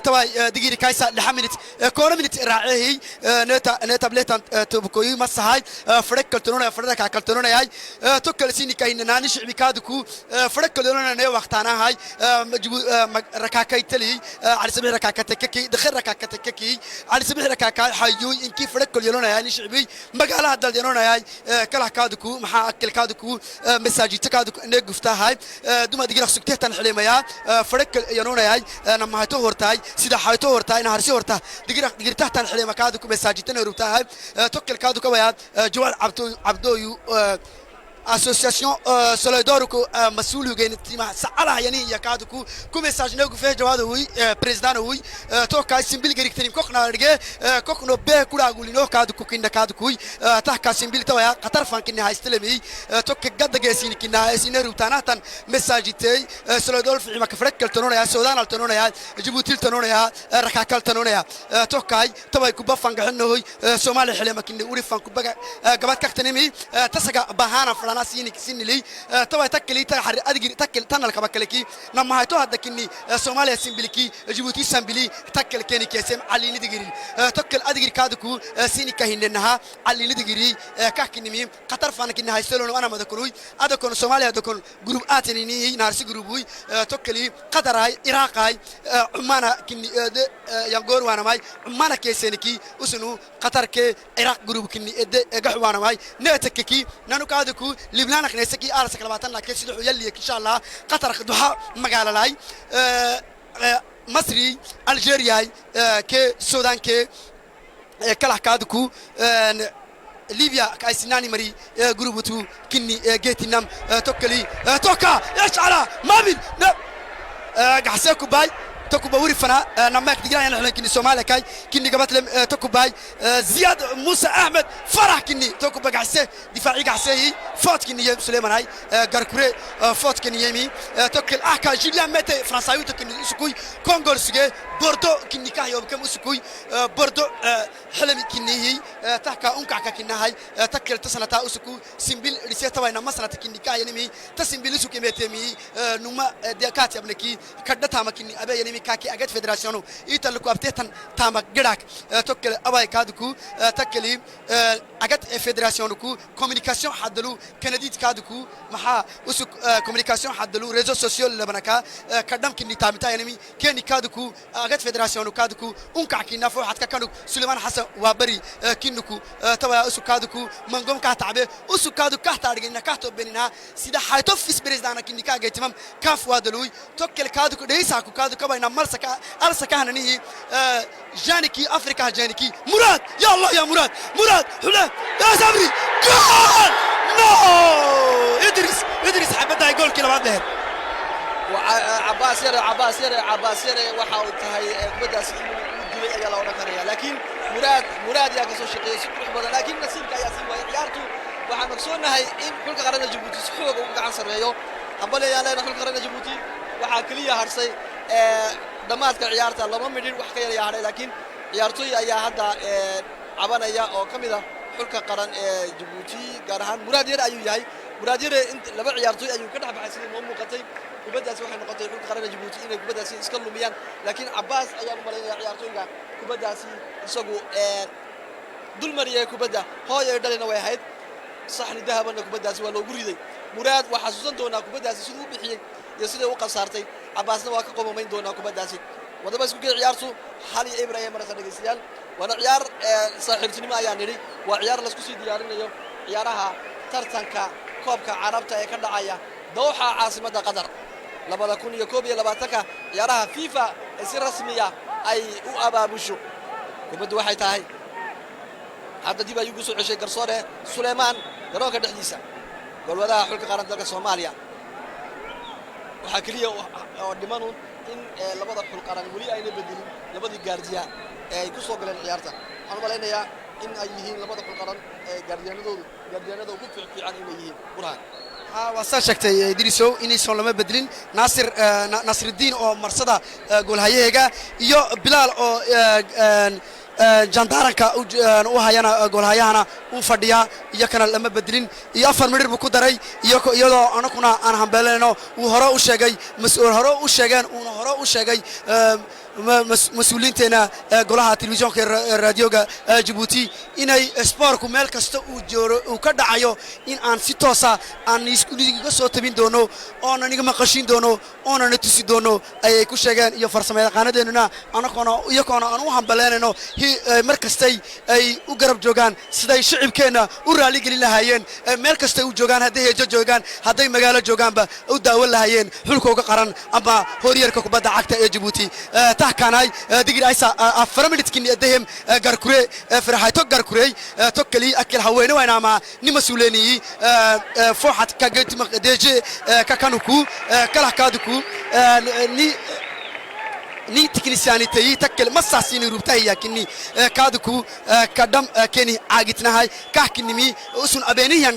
توي دغيري كايسا لحمنت كونو منت راعي نتا بليتان تبكوي مسهاي فرق كلتونو فردا كلتونو هاي توكل سيني كاين ناني شعبي كادكو فرق كلتونو ني وقتانا هاي ركاكاي تلي على سبيل ركاكتككي دخل ركاكتككي على سبيل ركاكاي حيو انكي فرق كلتونو هاي شعبي مقاله دلدينو هاي كلا كادكو maxaa akil kaadku masaajidta kaadku inay guftahay duma digira sugteetan xiliimaya farq yanoonayay namaayto hortay sida hayto hortay in harsi horta digirtahtan xiliima kaadku masaajidta rubtahay tokkil kaadku waya jawaal abdooyu association solidarité مسؤول وجين تيما سأله يعني يكادكو كم مساجنا كفيه جواد هوي بريزدان هوي توكا سيمبل غير كتير كوكنا رجع كوكنا به كلا قولينه كادكو كيندا كادكوي تحكا سيمبل تويا قطر فان كنا هايستلمي توك جد جالسين كنا هايسين روتانا تان مساجتي solidarité في مكفرك كلتنون يا السودان كلتنون يا جيبوتي كلتنون يا ركاك كلتنون يا توكاي توي كوبا فان جهنه هوي سومالي حلمة كنا أوري فان كوبا جبات كتنمي تسقى بهانا فلان سيني توي تكلي تحر أدقي تكل تنال كبكلكي نما هيتو هذا كني سوماليا سيمبلكي جيبوتي سامبلي تكل كني كيسم علي ندقري تكل أدقي كادكو سيني كهيننها علي ندقري كحكني ميم قطر فانا كني هايسلون وأنا ما ذكروي هذا كون سوماليا هذا كون جروب آتنيني نارسي جروبوي تكلي قطر هاي العراق هاي عمانا كني ينقور وانا ماي عمانا كيسينكي وسنو قطر كي العراق جروب كني جحوانا ماي نتككي نانو كادكو لبنان نسكي أرس كلاماتنا لكن سيدو يلي إن شاء الله قطر خدوها مقالة لاي مصري الجيريا كي السودان كي كلا كادكو ليبيا كايسناني مري جروبتو كني جيتي نام توكلي توكا إيش على ما بين قحسيكو باي توكو باوري فنا نماك دقيقة يعني إحنا كني سومالي كاي كني قبت لهم توكو باي زياد موسى أحمد فرح كني توكو باي قعسيه دفاعي قعسيه فوت كني يم سليمان هاي قاركوري فوت كني يمي توكل أحكا جيليان ميتي فرنساوي توكني سكوي كونغو سجى بوردو كني كايو بكم سكوي بوردو حلمي كني هي تحكا أنكا كني هاي تكل تسنة تا سكو سيمبل ريسيتا وين مسنة كني كاي يعني تسيمبل سكو ميتي مي نوما ديكات يبلكي كدتها ما كني أبي يعني كاكي أجت فدراسيونو يتلقوا أبتيتن تامك جراك توكل أباي كادكو تكلي أجت فدراسيونو كوميونيكاسيون حدلو كنديت كادكو محا وسك كوميونيكاسيون حدلو ريزو سوسيال لبنكا كدم كني تامتا يعني كني كادكو أجت فدراسيونو كادكو أنكع كنا فوق حتى كانوا سليمان حسن وابري كنكو توا وسك كادكو منقوم كاتعبه وسك كادكو كاتارجينا كاتو بيننا سيدا حيتوف في بريزدانا كني كاجي تمام كاف وادلوي توكل كادكو ليساكو كادكو بين مرسكا أرسكا هنني جانكي أفريقيا جانكي مراد يا الله يا مراد هلا يا صبري جول نو إدريس حبتها يقول كلا بعد عباس يرى وحاول هاي بدأ سيدي يلا ونكرها لكن مراد يا قصو شقي سكر بدل لكن نسيب كياسين ويارتو وحمكسونا هاي إن كل قرنا جيبوتي سحوق وقعن سريو أبلا يا لا كل قرنا جيبوتي وحاكلية هرسي دمات كعيارته لما مدير وحكي يا هذا لكن عيارتوي يا هذا عبنا يا أو كميدا حلك قرن جيبوتي قرهان مرادير أيو جاي مرادير أنت لما عيارتوي أيو كده بحسين مهم قطعي وبدأ سوى حين قطعي حلك قرن جيبوتي إنه وبدأ سي إسكالو ميان لكن عباس أيام ملايين عيارتوي جا وبدأ سي يسوقو دول مريا كوبدا هاي يردلنا واحد صحن ذهب أنك بدأ سوى لو بريدي مراد وحسوسا دونا كوبدا سي سلو بحية يصير وقع صارتي عباسنا واقع قوم من دونا كوبدا سي وده بس كل عيارته حالي إبراهيم مرة سنة جسيال وأنا عيار صاحب سينما يعني وعيار لسكوسي ديارنا اليوم عيارها ترتنكا كوبكا عربتا يكند عيا دوحة عاصمة قطر لما تكون يكوبيا لما تكا عيارها فيفا يصير رسمية أي أبا بوشو كوبدا واحد تاعي هذا ديبا يقصو عشي قرصورة سليمان قروك الحديثة قال وذا حلق قرن دلك سوماليا waxaa keliya oo dhimanun in labada xul qaran weli ayna bedelin labadii gaardiya ee ay ku soo galeen ciyaarta waxaan u malaynayaa in ay yihiin labada xul qaran ee gaardiyanada ugu fiican inay yihiin burhaan waa saa sheegtay idrisow inaysan lama bedlin nasridiin oo marsada goolhayaheega iyo bilaal oo jandaaranka u hayana goolhayahana uu fadhiyaa iyo kana lama bedlin iyo 4 midhir buu ku daray iyadoo anaguna aan hambeelayno uu hore u sheegay mas'uul hore u sheegeen uuna hore u sheegay mas-uuliyiinteena golaha telefishinka raadioga Djibouti inay sportku meel kasta uu jooro uu ka dhacayo in aan si toosa aan iskuuliga soo tabin doono oo aan aniga maqashin doono oo aan tusi doono ay ku sheegeen iyo farsamayaqaanadeena iyagoo aan u hambaleenayno mar kasta ay u garab joogaan siday shicibkeena u raali gelin lahaayeen meel kasta u joogaan haday heejo joogaan haday magaalo joogaanba u daawan lahaayeen xulkooga qaran ama horyaalka kubadda cagta ee Djibouti تحكاناي دقيقة عيسى فرملت كني أدهم قركري فرحيتو قركري توكلي أكل هوينه وأنا مع نمسؤوليني فوحت كجت مقدجة ككانوكو كله كادوكو ni tiknisyaanitay takal masaasini rubtay kini kaadku kadam keni aagitnahay kahkinimi usun abeeniyan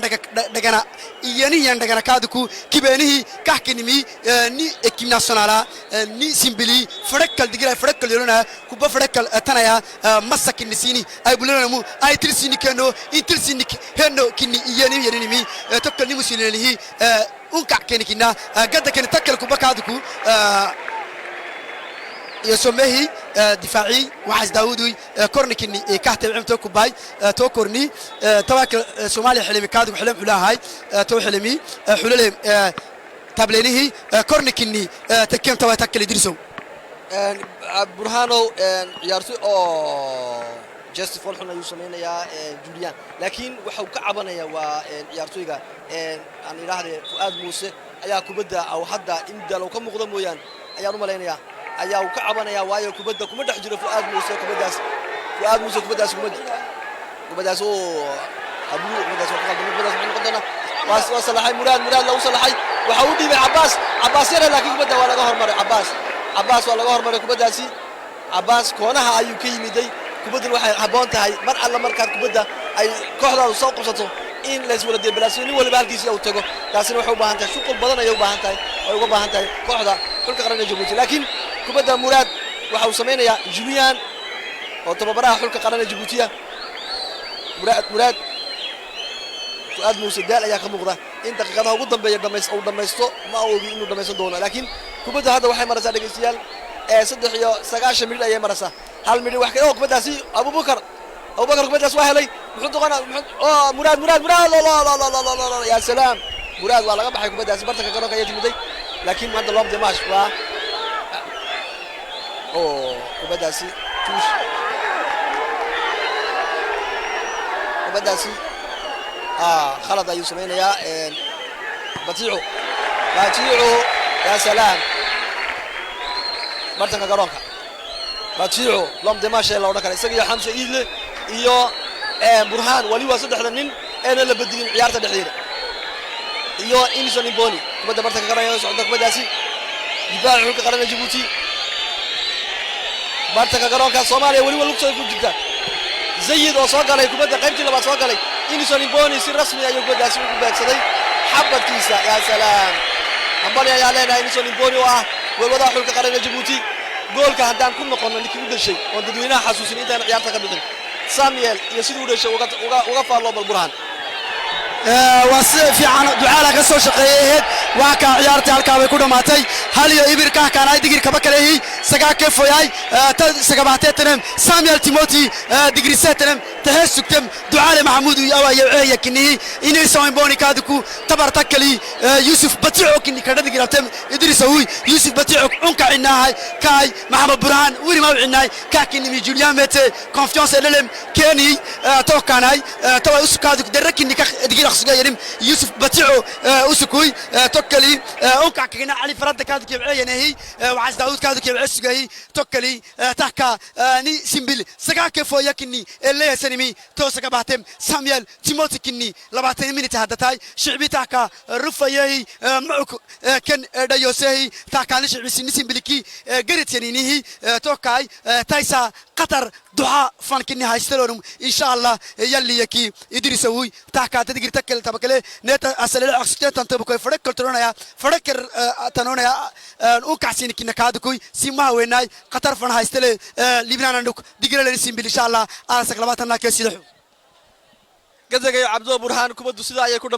dhagana iyaniyan dhagana kaadku kibeenihi kahkinimi ni ekip nationala ni simbili fadakal digira fadakal yelona kuba fadakal tanaya masakinisini ay bulanamu ay tirsini keno intirsini heno kini iyani yeninimi takal ni musilenihi unka kenikina gadda ken takal kuba kaadku يسميه دفاعي وعز داودوي كورنيكني كهت عمتو كوباي تو كورني تواك سومالي حلمي كادو حلم حلاهاي تو حلمي حللهم تابلينه كورنيكني تكيم توا تاكل يدرسو برهانو يارتو او جاستيفول حنا يسمينا يا جوليان لكن waxuu ka cabanaya waa ciyaartoyga aan ilaahay Fuad Muuse ayaa kubadda aw hadda in dalo ka muuqdo mooyaan ayaan u maleynaya ayaa uu ka cabanaya waayo kubadda kuma dhex jiro Fuad Muuse kubaddaas oo abu kubaddaas wuxuu qadana waa salaxay muraad lagu salaxay waxa uu dhibay Abbas yar laakiin kubadda waa laga hormaray Abbas waa laga hormaray kubaddaasi Abbas koonaha ayuu ka yimiday kubadda waxay haboon tahay mar alla markaad kubadda ay kooxdaadu soo qabsato in la iswada deeblaasyo nin waliba halkiisa uu tago taasina waxay u baahan tahay shaqo badan ay uga baahan tahay kooxda xulka qaranka Djibouti laakiin kubadda muraad waxa uu sameeyaa Julian oo tababaraha xulka qaranka Djibouti muraad Fuad Muuse daal ayaa ka muuqda in daqiiqadaha ugu dambeeya dhamaysto ma ogi inuu dhamaysan doono laakiin kubadda hadda waxay maraysaa dhageystayaal 3 minute ayay maraysaa hal minute wax ka kubaddaasi Abubakar kubaddaas waa helay muxuu doqona muraad la ya salaam muraad waa laga baxay kubaddaasi bartanka garoonka ayay timiday laakiin hadda loo dimash waa kubaddaasi tuush kubaddaasi khalad ayuu sameeyaa batiico ya salaam bartanka garoonka batiico loo dimash la oran kara isaga iyo Hamza Idle iyo Burhan wali waa saddexda nin ee la beddelin ciyaarta dhexdeeda iyo Inison Iboni kubadda bartanka garoonka socda kubaddaasi difaaca xulka qaranka Djibouti bartanka garoonka Soomaaliya wali waa soo jirta Zayid oo soo galay kubadda qaybtii labaad soo galay Inison Iboni si rasmi ah ayuu kubaddaasi ugu beegsaday xabadkiisa ya salaam ambali ayaa leeyahay Inison Iboni oo ah golwada xulka qaranka Djibouti goolka haddaan ku noqono ninkii u dhashay oo dadweynaha xasuusin intaan ciyaarta ka bixin Samuel iyo sidii u dhashay uga faalo Burhan واسف عن دعاء كسر شقيه وكا عيارتي halka way ku dhamaatay hal iyo ibirka kan ay digir kaba kaleeyay saga ka foyay saga baateetan Samuel Timothy digir seetan tahasuktam ducaale Mahmoud iyo awaye kini inay soo Iboni kaadku tabarta kali Yusuf Batiico kini kada digir abtam Idrisawi Yusuf Batiico unka inahay kay Maxamed Burhan wiri ma wicinaay ka kini Julian Mete confiance elem keni tokanay tawa uskaadku darakini ka digir يريم يوسف باتيعو أسكوي توكلي أوكا كنا علي فرد كادو كيبعينه هي وعز داود كادو كيبعسجي توكلي تحكا ني سيمبل سجاك فويا كني اللي سن تنمي توسك باتم ساميال تيموتي كني لباتن مني تهدتاي شعبي تاكا رفيي معك كان دايوسي تاكا شعبي سنسين بلكي قريت ينينيه توكاي تايسا قطر دعاء فان كني هايستلونم إن شاء الله يلي يكي يدري سوي تاكا تدقير تكل تبكله نتا أسأل الأكسجين تنتبه فرق كلترونا يا فرق تنونا يا وكاسين كنا كادكوي سيما ويناي قطر فان هايستل لبنان عندك دقير لنسين إن شاء الله على سكلاتنا كسيده قدك يا عبد الله برهان كم الدسيدة يكون